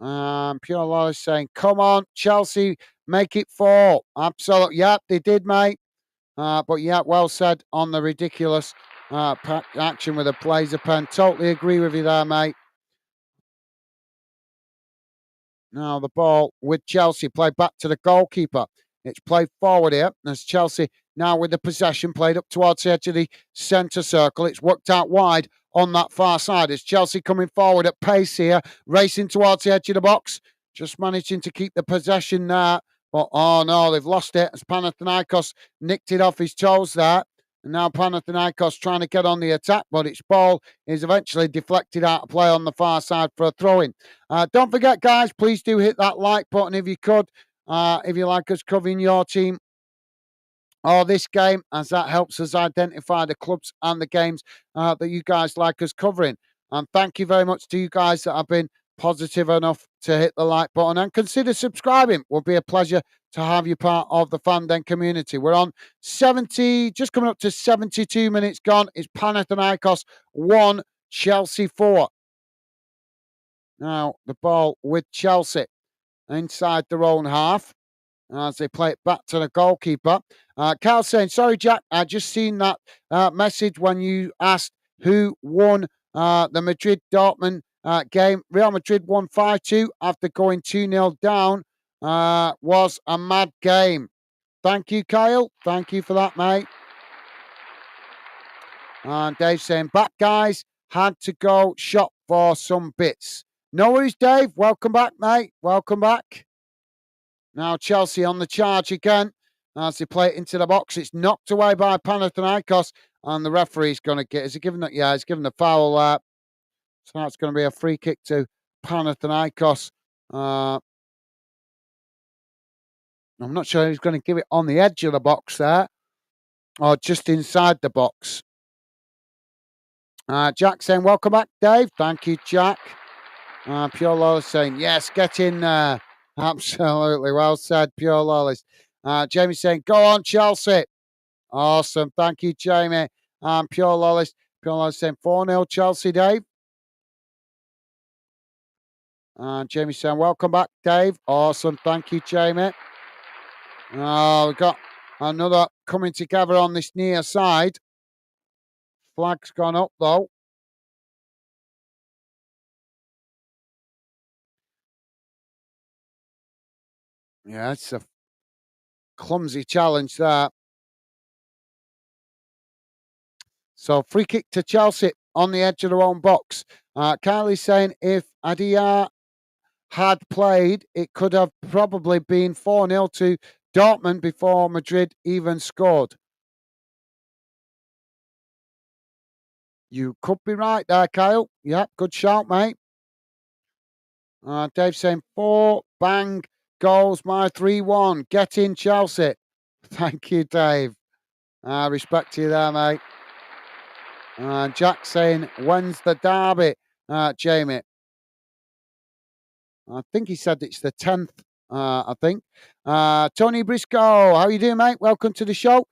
Pure Law is saying, come on, Chelsea, make it 4. Absolutely. Yeah, they did, mate. But yeah, well said on the ridiculous action with a laser pen. Totally agree with you there, mate. Now the ball with Chelsea, played back to the goalkeeper. It's played forward here as Chelsea now with the possession, played up towards the edge of the centre circle. It's worked out wide on that far side. It's Chelsea coming forward at pace here, racing towards the edge of the box, just managing to keep the possession there. But oh no, they've lost it as Panathinaikos nicked it off his toes there. And now Panathinaikos trying to get on the attack, but its ball is eventually deflected out of play on the far side for a throw-in. Don't forget, guys, please do hit that like button if you could, if you like us covering your team or this game, as that helps us identify the clubs and the games that you guys like us covering. And thank you very much to you guys that have been positive enough to hit the like button and consider subscribing. It will be a pleasure to have you part of the Fan Den community. We're on 70, just coming up to 72 minutes gone. It's Panathinaikos 1, Chelsea 4. Now the ball with Chelsea inside their own half as they play it back to the goalkeeper. Carl saying, sorry, Jack, I just seen that message when you asked who won the Madrid-Dortmund game. Real Madrid won 5-2 after going 2-0 down. Was a mad game. Thank you, Kyle. Thank you for that, mate. And Dave saying, back, guys. Had to go shop for some bits. No worries, Dave. Welcome back, mate. Welcome back. Now Chelsea on the charge again as they play it into the box. It's knocked away by Panathinaikos, and the referee's going to get. Is he giving it? Yeah, he's giving the foul there. So that's going to be a free kick to Panathinaikos. I'm not sure he's going to give it on the edge of the box there, or just inside the box. Jack saying, welcome back, Dave. Thank you, Jack. Pure Lawless saying, yes, get in there. Absolutely. Well said, Pure Lawless. Jamie saying, go on, Chelsea. Awesome. Thank you, Jamie. Pure Lawless. Pure Lawless saying 4-0 Chelsea, Dave. Jamie saying, welcome back, Dave. Awesome. Thank you, Jamie. We've got another coming together on this near side. Flag's gone up, though. Yeah, it's a clumsy challenge there. So free kick to Chelsea on the edge of their own box. Kylie's saying if Adia had played, it could have probably been 4-0 to Dortmund before Madrid even scored. You could be right there, Kyle. Yep, good shout, mate. Dave saying 4 bang goals, my 3-1. Get in, Chelsea. Thank you, Dave. Respect to you there, mate. Jack saying, when's the derby, Jamie? I think he said it's the 10th, I think. Tony Briscoe, how you doing, mate? Welcome to the show.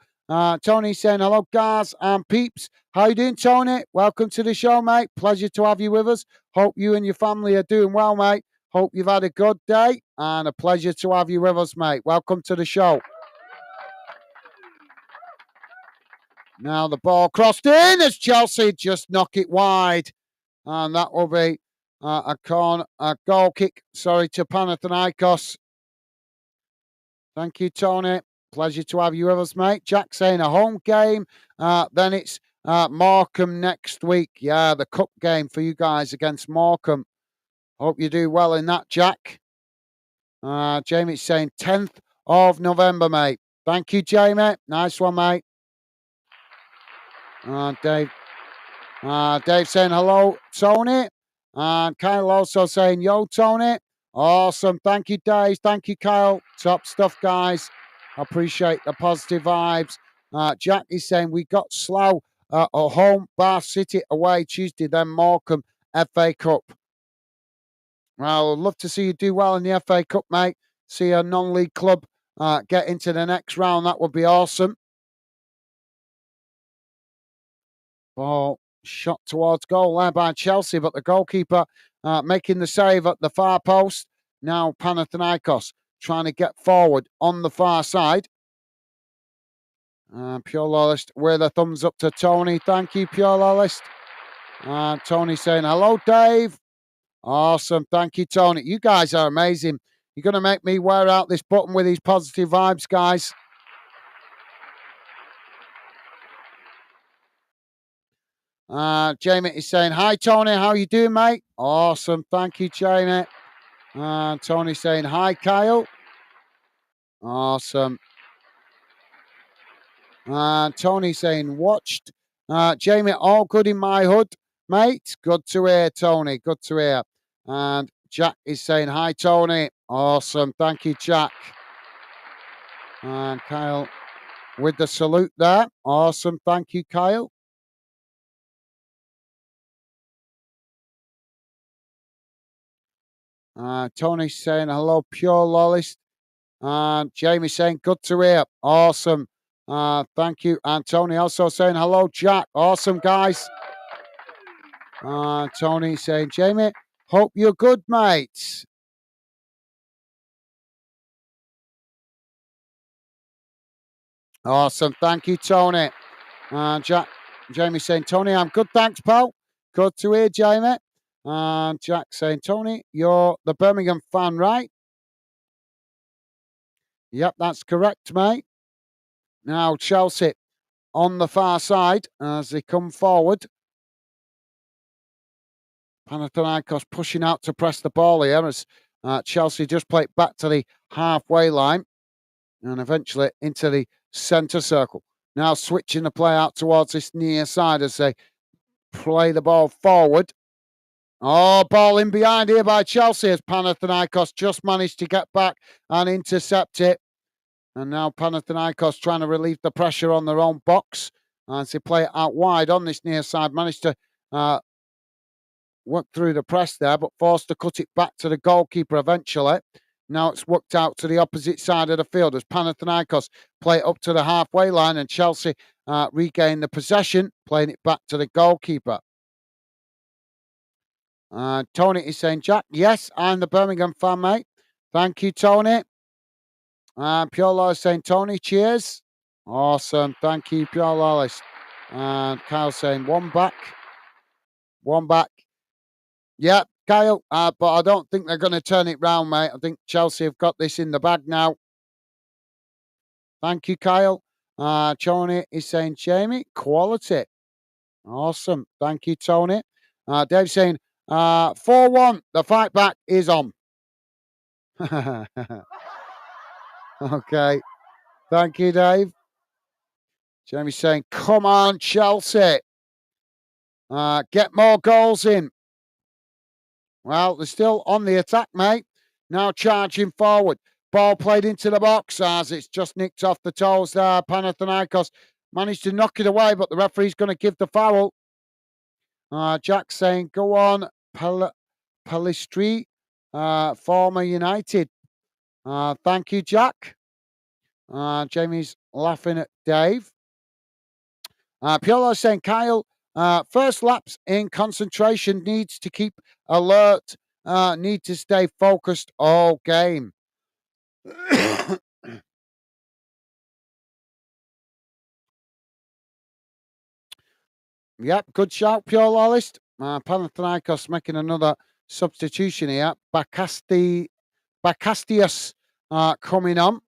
Tony saying, hello, guys and peeps. How you doing, Tony? Welcome to the show, mate. Pleasure to have you with us. Hope you and your family are doing well, mate. Hope you've had a good day and a pleasure to have you with us, mate. Welcome to the show. Now the ball crossed in as Chelsea just knock it wide. And that will be a goal kick, to Panathinaikos. Thank you, Tony. Pleasure to have you with us, mate. Jack saying a home game. Then it's Morecambe next week. Yeah, the cup game for you guys against Morecambe. Hope you do well in that, Jack. Jamie's saying 10th of November, mate. Thank you, Jamie. Nice one, mate. Dave saying hello, Tony. And Kyle also saying, yo, Tony. Awesome. Thank you, Dave. Thank you, Kyle. Top stuff, guys. Appreciate the positive vibes. Jack is saying we got Slough at home, Bath City away Tuesday, then Morecambe FA Cup. Well, I'd love to see you do well in the FA Cup, mate. See a non-league club get into the next round. That would be awesome. Ball shot towards goal there by Chelsea, but the goalkeeper making the save at the far post. Now Panathinaikos trying to get forward on the far side. Pure Lawless with a thumbs up to Tony. Thank you, Pure Lawless. Tony saying, hello, Dave. Awesome. Thank you, Tony. You guys are amazing. You're going to make me wear out this button with these positive vibes, guys. Jamie is saying, hi, Tony. How you doing, mate? Awesome. Thank you, Jamie. Tony saying, hi, Kyle. Awesome. Tony saying, watched. Jamie, all good in my hood, mate. Good to hear, Tony. Good to hear. And Jack is saying, hi, Tony. Awesome. Thank you, Jack. And Kyle with the salute there. Awesome. Thank you, Kyle. Tony saying, hello, Pure Lawless. And Jamie saying, good to hear. Awesome. Thank you. And Tony also saying, hello, Jack. Awesome, guys. Tony saying, Jamie, hope you're good, mate. Awesome. Thank you, Tony. Jamie saying, Tony, I'm good. Thanks, pal. Good to hear, Jamie. And Jack saying, Tony, you're the Birmingham fan, right? Yep, that's correct, mate. Now, Chelsea on the far side as they come forward. Panathinaikos pushing out to press the ball here as Chelsea just play it back to the halfway line and eventually into the centre circle. Now switching the play out towards this near side as they play the ball forward. Oh, ball in behind here by Chelsea as Panathinaikos just managed to get back and intercept it. And now Panathinaikos trying to relieve the pressure on their own box as they play it out wide on this near side. Managed to work through the press there, but forced to cut it back to the goalkeeper eventually. Now it's worked out to the opposite side of the field as Panathinaikos play it up to the halfway line and Chelsea regain the possession, playing it back to the goalkeeper. Tony is saying, Jack, yes, I'm the Birmingham fan, mate. Thank you, Tony. Pure Lawless saying, Tony, cheers. Awesome. Thank you, Pure Lawless. And Kyle saying, one back. Yeah, Kyle, but I don't think they're going to turn it round, mate. I think Chelsea have got this in the bag now. Thank you, Kyle. Tony is saying, Jamie, quality. Awesome. Thank you, Tony. Dave saying, 4-1. The fight back is on. Okay. Thank you, Dave. Jamie's saying, come on, Chelsea. Get more goals in. Well, they're still on the attack, mate. Now charging forward. Ball played into the box as it's just nicked off the toes there. Panathinaikos managed to knock it away, but the referee's going to give the foul. Jack saying, go on, Palistri, former United. Thank you, Jack. Jamie's laughing at Dave. Piolo saying, Kyle, first laps in concentration, needs to keep alert, need to stay focused all game. Yep, good shout, Piolo list. Panathinaikos making another substitution here. Bakastias coming on.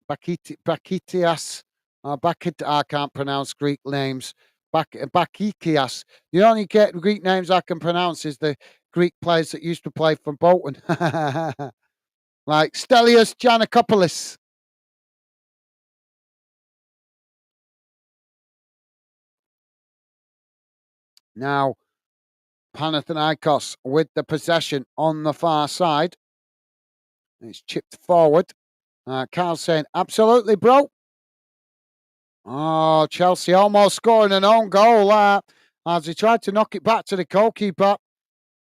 Bakitias. I can't pronounce Greek names. Bakikias. The only Greek names I can pronounce is the Greek players that used to play for Bolton. Like Stelios Giannakopoulos. Now, Panathinaikos with the possession on the far side. It's chipped forward. Carl saying, absolutely, bro. Oh, Chelsea almost scoring an own goal there as he tried to knock it back to the goalkeeper.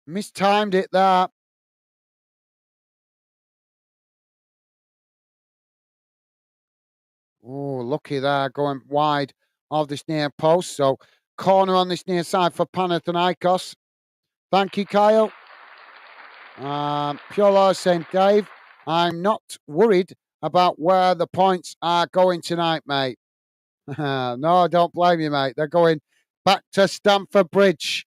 Mistimed it there. Oh, lucky there, going wide of this near post. So, corner on this near side for Panathinaikos. Thank you, Kyle. Pure saying, Dave, I'm not worried about where the points are going tonight, mate. No, I don't blame you, mate. They're going back to Stamford Bridge.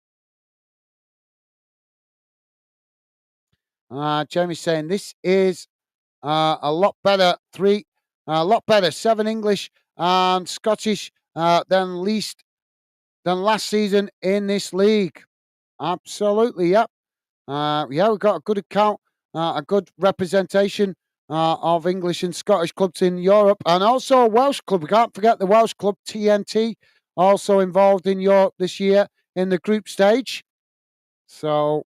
Jamie's saying this is a lot better. A lot better. 7 English and Scottish than last season in this league. Absolutely, yep. Yeah, we've got a good account, a good representation of English and Scottish clubs in Europe, and also a Welsh club. We can't forget the Welsh club TNT, also involved in Europe this year in the group stage. So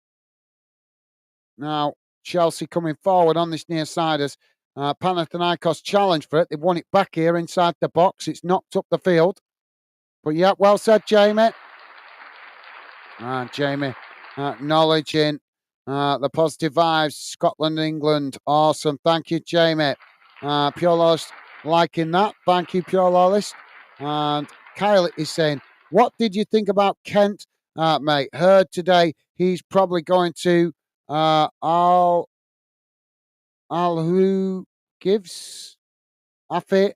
now Chelsea coming forward on this near side as Panathinaikos challenge for it. They've won it back here inside the box. It's knocked up the field. But yeah, well said, Jamie. Jamie acknowledging the positive vibes. Scotland, England. Awesome. Thank you, Jamie. Pure Lolist liking that. Thank you, Pure Lolist. And Kyle is saying, what did you think about Kent, mate? Heard today he's probably going to who gives Afe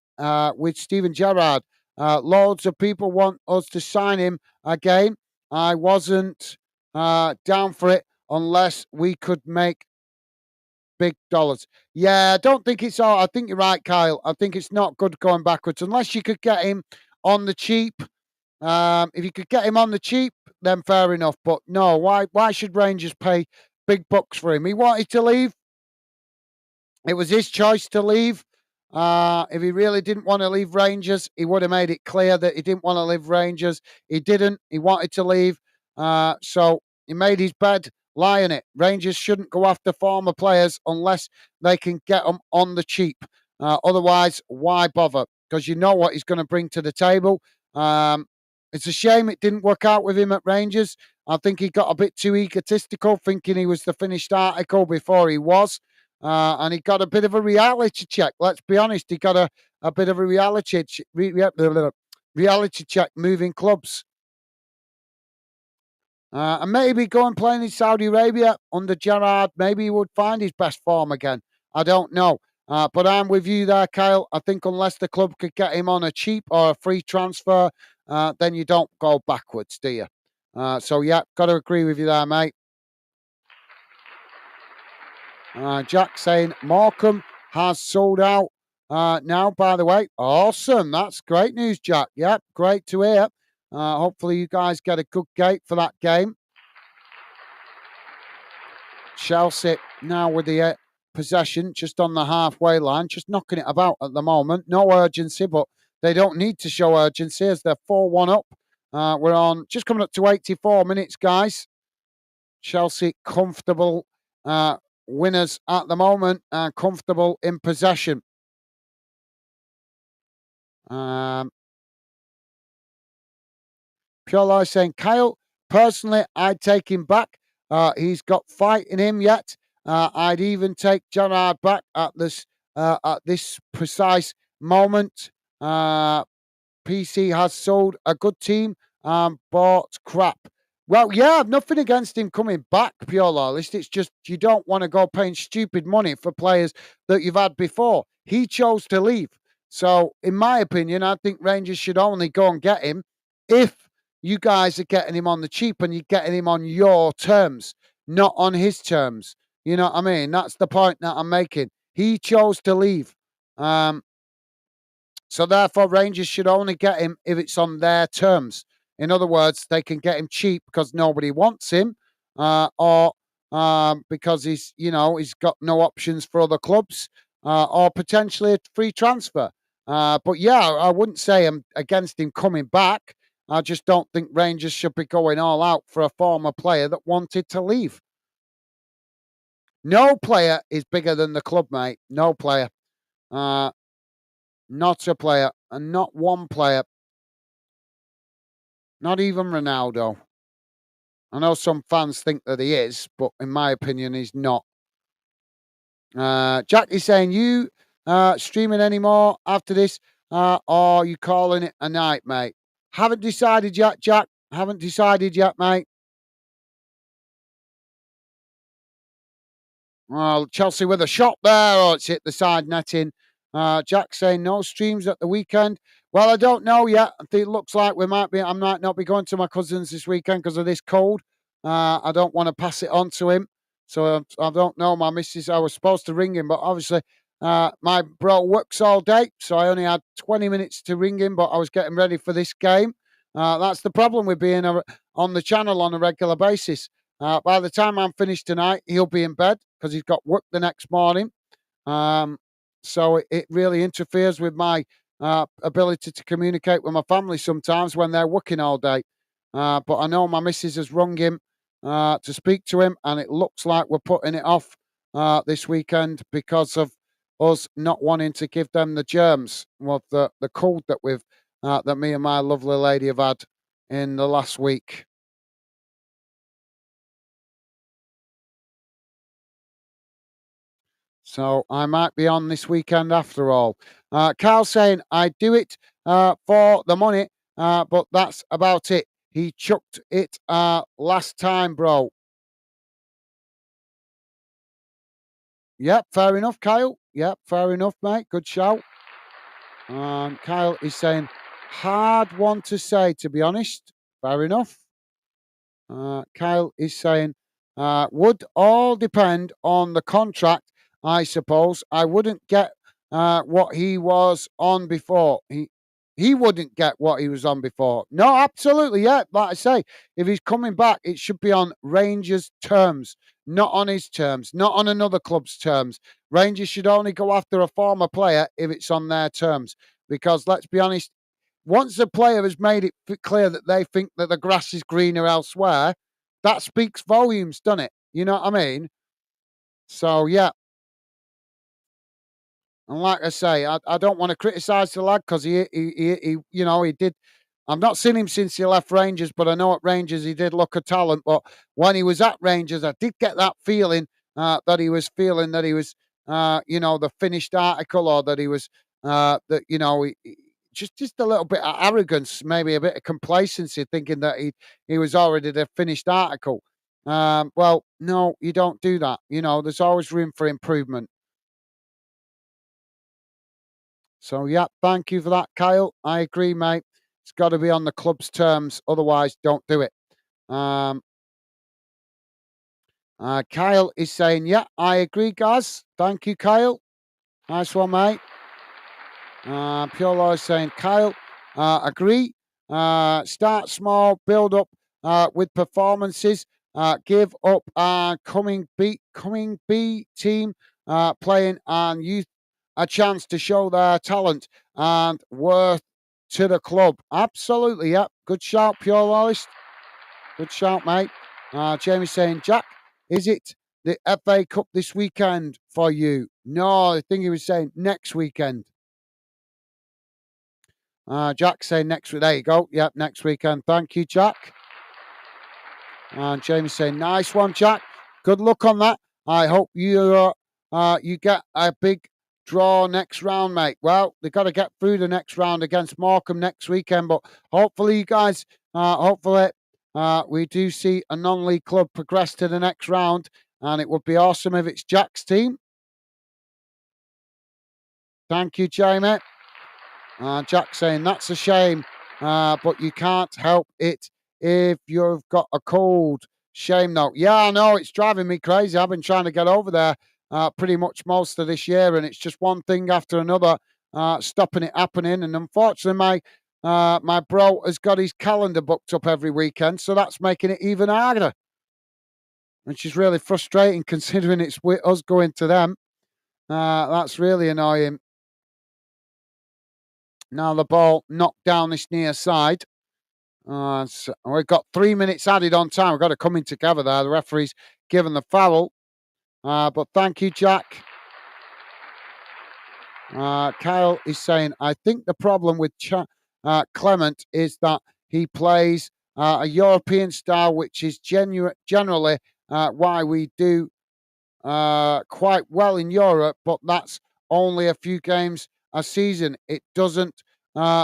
with Steven Gerrard. Loads of people want us to sign him again. I wasn't down for it unless we could make big dollars. Yeah, I don't think it's all. I think you're right, Kyle. I think it's not good going backwards unless you could get him on the cheap. If you could get him on the cheap, then fair enough. But no, why should Rangers pay big bucks for him? He wanted to leave. It was his choice to leave. If he really didn't want to leave Rangers, he would have made it clear that he didn't want to leave Rangers. He didn't. He wanted to leave. So he made his bed, lie in it. Rangers shouldn't go after former players unless they can get them on the cheap. Otherwise, why bother? Because you know what he's going to bring to the table. It's a shame it didn't work out with him at Rangers. I think he got a bit too egotistical, thinking he was the finished article before he was. And he got a bit of a reality check. Let's be honest, he got a bit of a reality check moving clubs. And maybe go and play in Saudi Arabia under Gerrard. Maybe he would find his best form again. I don't know. But I'm with you there, Kyle. I think unless the club could get him on a cheap or a free transfer, then you don't go backwards, do you? So, yeah, got to agree with you there, mate. Jack saying Morecambe has sold out now, by the way. Awesome. That's great news, Jack. Yep, great to hear. Hopefully, you guys get a good gate for that game. Chelsea now with the possession just on the halfway line, just knocking it about at the moment. No urgency, but they don't need to show urgency as they're 4-1 up. We're on just coming up to 84 minutes, guys. Chelsea comfortable winners at the moment and comfortable in possession. Pure Life saying, Kyle, personally, I'd take him back. He's got fight in him yet. I'd even take Gerrard back at this precise moment. PC has sold a good team and bought crap. Well, yeah, I've nothing against him coming back, pure loyalist. It's just you don't want to go paying stupid money for players that you've had before. He chose to leave. So, in my opinion, I think Rangers should only go and get him if you guys are getting him on the cheap and you're getting him on your terms, not on his terms. You know what I mean? That's the point that I'm making. He chose to leave. So therefore, Rangers should only get him if it's on their terms. In other words, they can get him cheap because nobody wants him, or because he's got no options for other clubs, or potentially a free transfer. But yeah, I wouldn't say I'm against him coming back. I just don't think Rangers should be going all out for a former player that wanted to leave. No player is bigger than the club, mate. No player. Not a player, and not one player. Not even Ronaldo. I know some fans think that he is, but in my opinion, he's not. Jack is saying, you streaming anymore after this, or are you calling it a night, mate? Haven't decided yet, Jack. Haven't decided yet, mate. Well, Chelsea with a shot there. Oh, it's hit the side netting. Jack saying no streams at the weekend. Well, I don't know yet. I think it looks like I might not be going to my cousin's this weekend because of this cold. I don't want to pass it on to him. So I don't know. My missus, I was supposed to ring him, but obviously my bro works all day. So I only had 20 minutes to ring him, but I was getting ready for this game. That's the problem with being on the channel on a regular basis. By the time I'm finished tonight, he'll be in bed because he's got work the next morning. So it really interferes with my ability to communicate with my family sometimes when they're working all day. But I know my missus has rung him to speak to him, and it looks like we're putting it off this weekend because of us not wanting to give them the germs of the cold that me and my lovely lady have had in the last week. So I might be on this weekend after all. Carl saying, I do it for the money, but that's about it. He chucked it last time, bro. Yep, fair enough, Kyle. Yep, fair enough, mate. Good shout. Kyle is saying, hard one to say, to be honest. Fair enough. Kyle is saying, would all depend on the contract, I suppose. I wouldn't get what he was on before. He wouldn't get what he was on before. No, absolutely, yeah. Like I say, if he's coming back, it should be on Rangers' terms, not on his terms, not on another club's terms. Rangers should only go after a former player if it's on their terms. Because let's be honest, once a player has made it clear that they think that the grass is greener elsewhere, that speaks volumes, doesn't it? You know what I mean? So yeah, and like I say, I don't want to criticise the lad because he did. I've not seen him since he left Rangers, but I know at Rangers he did look a talent. But when he was at Rangers, I did get that feeling that he was the finished article, or that he was just a little bit of arrogance, maybe a bit of complacency, thinking that he was already the finished article. Well, no, you don't do that. There's always room for improvement. So, yeah, thank you for that, Kyle. I agree, mate. It's got to be on the club's terms. Otherwise, don't do it. Um, Kyle is saying, yeah, I agree, guys. Thank you, Kyle. Nice one, mate. Pure Law is saying, Kyle, agree. Start small, build up with performances. Give up and coming B team playing and youth a chance to show their talent and worth to the club. Absolutely, yep. Good shout, Pure Loyalist. Good shout, mate. Jamie saying, Jack, is it the FA Cup this weekend for you? No, I think he was saying next weekend. Jack saying next week. There you go. Yep, next weekend. Thank you, Jack. And Jamie saying, nice one, Jack. Good luck on that. I hope you get a big draw next round, mate. Well, they've got to get through the next round against Morecambe next weekend, but hopefully you guys, we do see a non-league club progress to the next round, and it would be awesome if it's Jack's team. Thank you, Jamie. Jack saying, that's a shame, but you can't help it if you've got a cold. Shame though. Yeah, I know, it's driving me crazy. I've been trying to get over there pretty much most of this year, and it's just one thing after another stopping it happening. And unfortunately, my bro has got his calendar booked up every weekend, so that's making it even harder, which is really frustrating considering it's with us going to them. That's really annoying. Now the ball knocked down this near side. So we've got 3 minutes added on time. We've got to come in together there. The referee's given the foul. But thank you, Jack. Kyle is saying, I think the problem with Clement is that he plays a European style, which is generally why we do quite well in Europe, but that's only a few games a season. It doesn't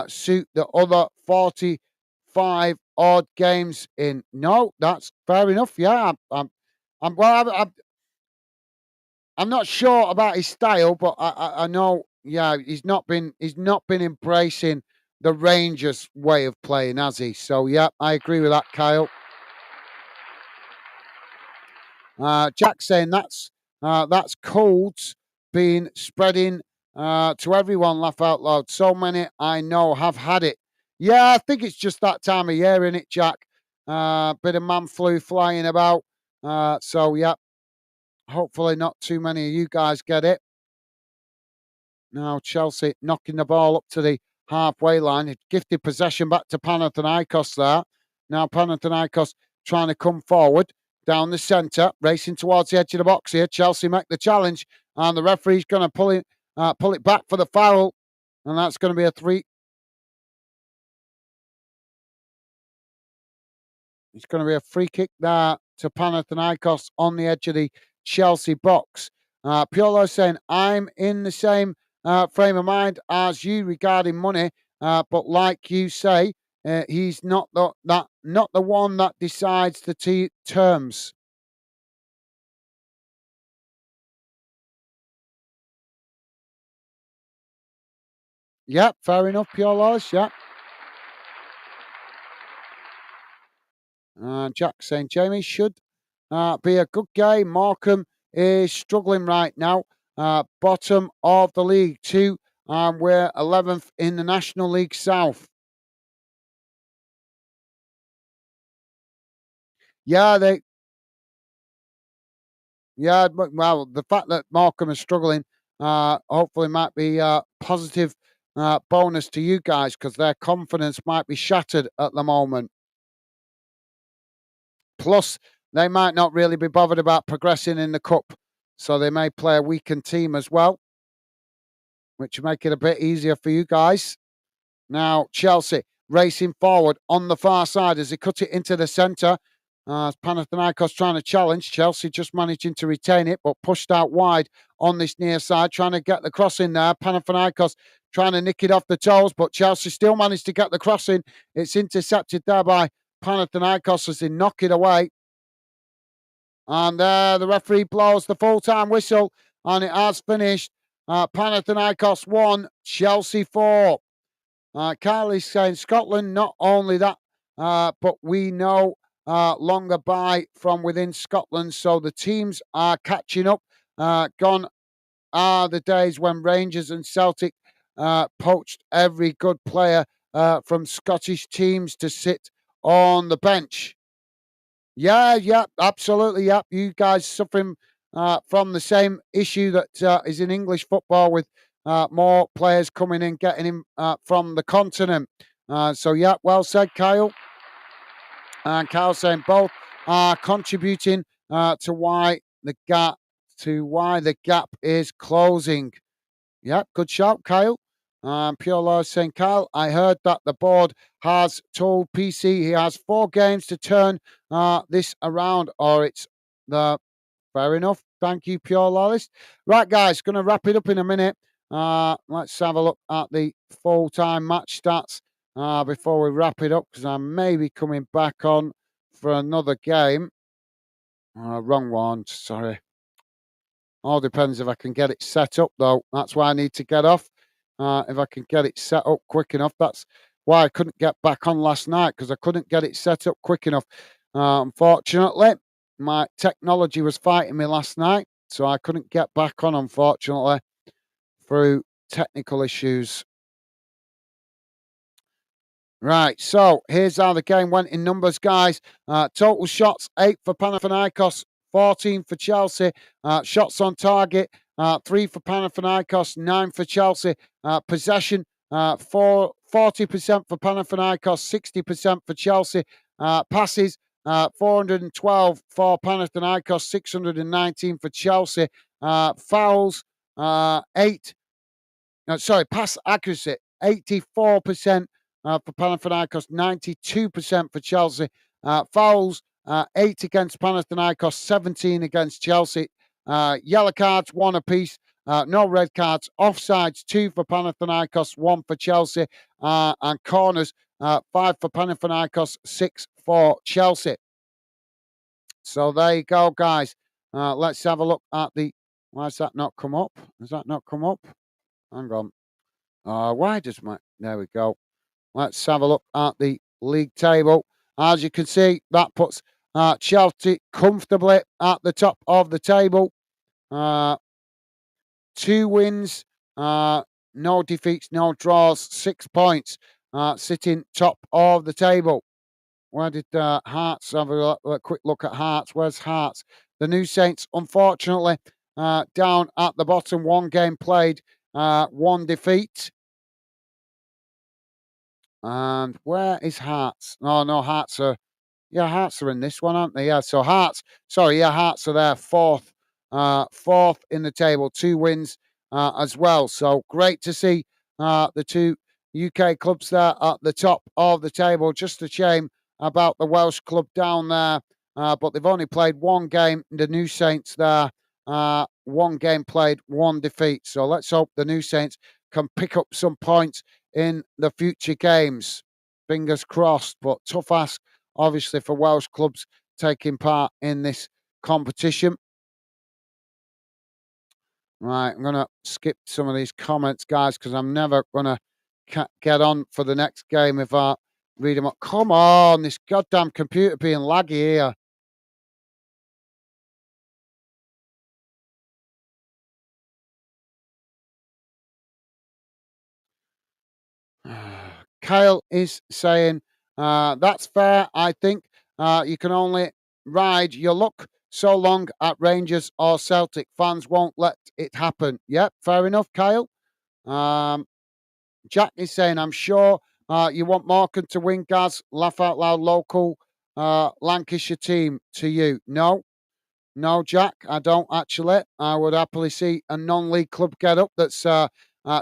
suit the other 45 odd games in. No, that's fair enough. Yeah, I'm not sure about his style, but I know. Yeah, he's not been embracing the Rangers way of playing, has he? So yeah, I agree with that, Kyle. Jack saying that's colds been spreading to everyone. Laugh out loud. So many I know have had it. Yeah, I think it's just that time of year, isn't it, Jack? Bit of man flu flying about. So yeah, hopefully not too many of you guys get it. Now Chelsea knocking the ball up to the halfway line. Gifted possession back to Panathinaikos there. Now Panathinaikos trying to come forward down the centre, racing towards the edge of the box here. Chelsea make the challenge, and the referee's going to pull it back for the foul, and that's going to be a three. It's going to be a free kick there to Panathinaikos on the edge of the Chelsea box. Piolo saying, I'm in the same frame of mind as you regarding money, but like you say, he's not the one that decides the terms. Yep, fair enough, Piolos. Yep. Jack saying, Jamie, should be a good game. Morecambe is struggling right now. Bottom of the league, too. We're 11th in the National League South. Yeah, well, the fact that Morecambe is struggling hopefully might be a positive bonus to you guys because their confidence might be shattered at the moment. Plus, they might not really be bothered about progressing in the cup, so they may play a weakened team as well, which will make it a bit easier for you guys. Now, Chelsea racing forward on the far side as they cut it into the centre. Panathinaikos trying to challenge. Chelsea just managing to retain it, but pushed out wide on this near side, trying to get the cross in there. Panathinaikos trying to nick it off the toes, but Chelsea still managed to get the cross in. It's intercepted there by Panathinaikos as they knock it away. And the referee blows the full-time whistle, and it has finished. Panathinaikos 1, Chelsea 4. Kylie's saying Scotland, not only that, but we know longer by from within Scotland, so the teams are catching up. Gone are the days when Rangers and Celtic poached every good player from Scottish teams to sit on the bench. Yeah, yeah, absolutely. Yeah, you guys suffering from the same issue that is in English football with more players coming in, getting in from the continent. So yeah, well said, Kyle. And Kyle saying both are contributing to why the gap is closing. Yeah, good shout, Kyle. Pure Law saying, Kyle, I heard that the board has told PC he has 4 games to turn this around, or it's the fair enough. Thank you, Pure Lawless. Right, guys, going to wrap it up in a minute. Let's have a look at the full-time match stats before we wrap it up, because I may be coming back on for another game. Wrong one, sorry. All depends if I can get it set up, though. That's why I need to get off. If I can get it set up quick enough, that's why I couldn't get back on last night, because I couldn't get it set up quick enough. Unfortunately, my technology was fighting me last night, so I couldn't get back on, unfortunately, through technical issues. Right, so here's how the game went in numbers, guys. Total shots, 8 for Panathinaikos, 14 for Chelsea. Shots on target, 3 for Panathinaikos, 9 for Chelsea. Possession, 40% for Panathinaikos, 60% for Chelsea. Passes, 412 for Panathinaikos, 619 for Chelsea. Fouls, 8. No, sorry, pass accuracy, 84% for Panathinaikos, 92% for Chelsea. Fouls, 8 against Panathinaikos, 17 against Chelsea. Yellow cards, 1 apiece. No red cards. Offsides, 2 for Panathinaikos, 1 for Chelsea. And corners, 5 for Panathinaikos, 6 for Chelsea. So there you go, guys. Let's have a look at the... Why has that not come up? Has that not come up? Hang on. Why does my... There we go. Let's have a look at the league table. As you can see, that puts Chelsea comfortably at the top of the table. 2 wins, no defeats, no draws, 6 points, sitting top of the table. Where did Hearts have a quick look at Hearts? Where's Hearts? The New Saints, unfortunately, down at the bottom. 1 game played, 1 defeat. And where is Hearts? Oh, no, Hearts are... Yeah, Hearts are in this one, aren't they? Yeah, so Hearts... Sorry, yeah, Hearts are there, fourth. Fourth in the table, 2 wins as well. So great to see the 2 UK clubs there at the top of the table. Just a shame about the Welsh club down there. But they've only played 1 game. The New Saints there, 1 game played, 1 defeat. So let's hope the New Saints can pick up some points in the future games. Fingers crossed, but tough ask, obviously, for Welsh clubs taking part in this competition. Right, I'm going to skip some of these comments, guys, because I'm never going to get on for the next game if I read them up. Come on, this goddamn computer being laggy here. Kyle is saying, that's fair. I think you can only ride your luck so long at Rangers or Celtic. Fans won't let it happen. Yep, fair enough, Kyle. Jack is saying, I'm sure you want Morecambe to win, Gaz. Laugh out loud, local Lancashire team to you. No, Jack, I don't actually. I would happily see a non-league club get up that's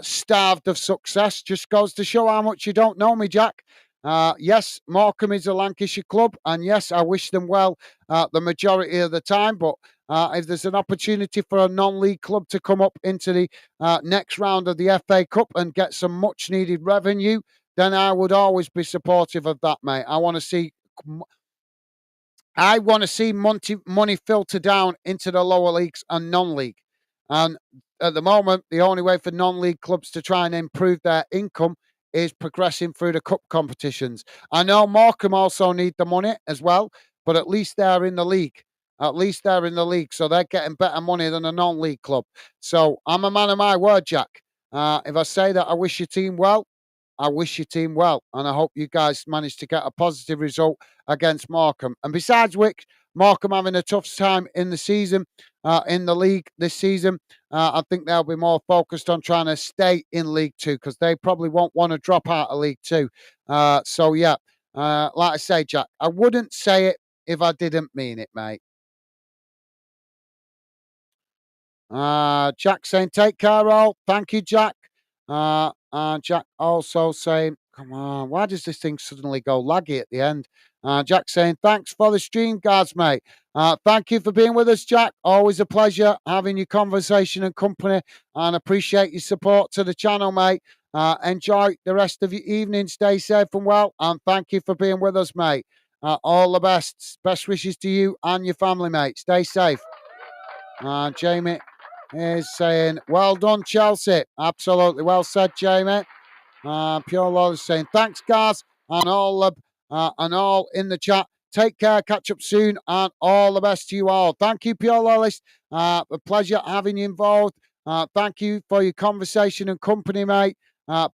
starved of success. Just goes to show how much you don't know me, Jack. Yes, Morecambe is a Lancashire club, and yes, I wish them well the majority of the time. But if there's an opportunity for a non-league club to come up into the next round of the FA Cup and get some much-needed revenue, then I would always be supportive of that, mate. I want to see money filter down into the lower leagues and non-league. And at the moment, the only way for non-league clubs to try and improve their income is progressing through the cup competitions. I know Morecambe also need the money as well, but at least they're in the league. At least they're in the league, so they're getting better money than a non-league club. So I'm a man of my word, Jack. If I say that I wish your team well, I wish your team well, and I hope you guys manage to get a positive result against Morecambe. And besides which, Morecambe having a tough time in the season, in the league this season. I think they'll be more focused on trying to stay in League Two because they probably won't want to drop out of League Two. So yeah, like I say, Jack, I wouldn't say it if I didn't mean it, mate. Jack saying, take care, all. Thank you, Jack. Jack also saying, come on, why does this thing suddenly go laggy at the end? Jack saying, thanks for the stream, guys, mate. Thank you for being with us, Jack. Always a pleasure having your conversation and company, and appreciate your support to the channel, mate. Enjoy the rest of your evening. Stay safe and well, and thank you for being with us, mate. All the best. Best wishes to you and your family, mate. Stay safe. Jamie is saying, well done, Chelsea. Absolutely well said, Jamie. Pure Lord is saying, thanks, guys, and all in the chat. Take care, catch up soon, and all the best to you all. Thank you, Pure Lollis. A pleasure having you involved. Thank you for your conversation and company, mate.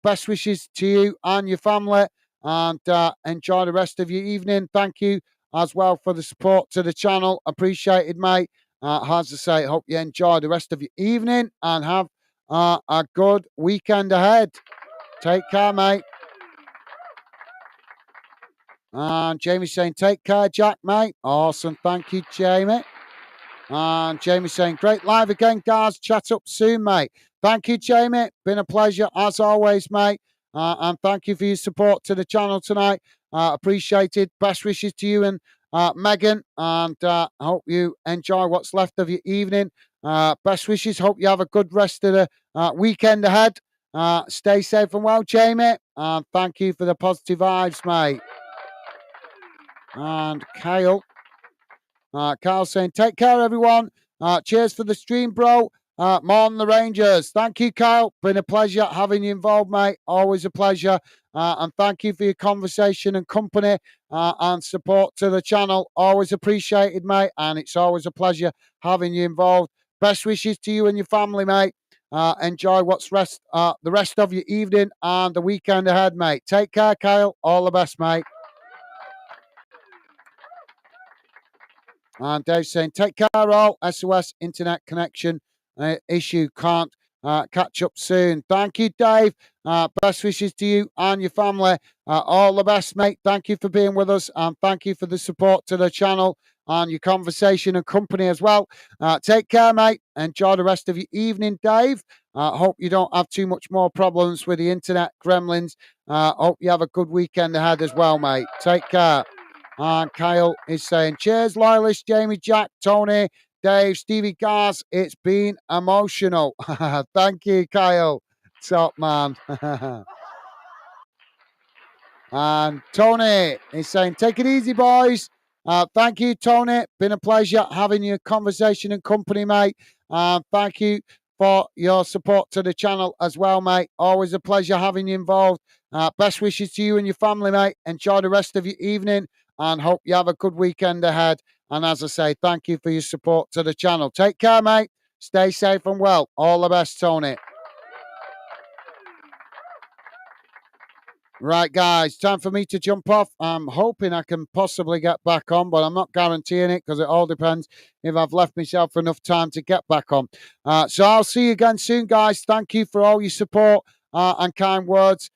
Best wishes to you and your family, and enjoy the rest of your evening. Thank you as well for the support to the channel. Appreciated, mate. As I say, hope you enjoy the rest of your evening and have a good weekend ahead. Take care, mate. And Jamie saying, take care, Jack, mate. Awesome. Thank you, Jamie. And Jamie saying, great live again, guys. Chat up soon, mate. Thank you, Jamie. Been a pleasure, as always, mate. And thank you for your support to the channel tonight. Appreciated. Best wishes to you and Megan. And I hope you enjoy what's left of your evening. Best wishes. Hope you have a good rest of the weekend ahead. Stay safe and well, Jamie. And thank you for the positive vibes, mate. And Kyle saying, take care, everyone. Cheers for the stream, bro. More on the Rangers. Thank you, Kyle. Been a pleasure having you involved, mate. Always a pleasure. And thank you for your conversation and company and support to the channel. Always appreciated, mate. And it's always a pleasure having you involved. Best wishes to you and your family, mate. Enjoy the rest of your evening and the weekend ahead, mate. Take care, Kyle. All the best, mate. And Dave saying, take care, all. SOS internet connection issue. Can't catch up soon. Thank you, Dave. Best wishes to you and your family. All the best, mate. Thank you for being with us. And thank you for the support to the channel and your conversation and company as well. Take care, mate. Enjoy the rest of your evening, Dave. Hope you don't have too much more problems with the internet gremlins. Hope you have a good weekend ahead as well, mate. Take care. And Kyle is saying, cheers, loyalists, Jamie, Jack, Tony, Dave, Stevie Gars. It's been emotional. Thank you, Kyle. Top man. And Tony is saying, take it easy, boys. Thank you, Tony. Been a pleasure having your conversation and company, mate. Thank you for your support to the channel as well, mate. Always a pleasure having you involved. Best wishes to you and your family, mate. Enjoy the rest of your evening and hope you have a good weekend ahead. And as I say, thank you for your support to the channel. Take care, mate. Stay safe and well. All the best, Tony. Right, guys, time for me to jump off. I'm hoping I can possibly get back on, but I'm not guaranteeing it because it all depends if I've left myself enough time to get back on. So I'll see you again soon, guys. Thank you for all your support and kind words.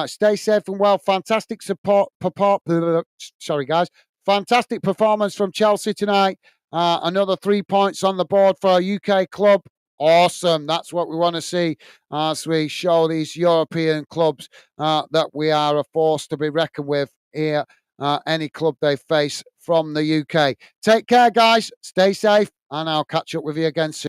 Stay safe and well. Fantastic sorry, guys. Fantastic performance from Chelsea tonight. Another 3 points on the board for our UK club. Awesome. That's what we want to see as we show these European clubs that we are a force to be reckoned with here. Any club they face from the UK. Take care, guys. Stay safe, and I'll catch up with you again soon.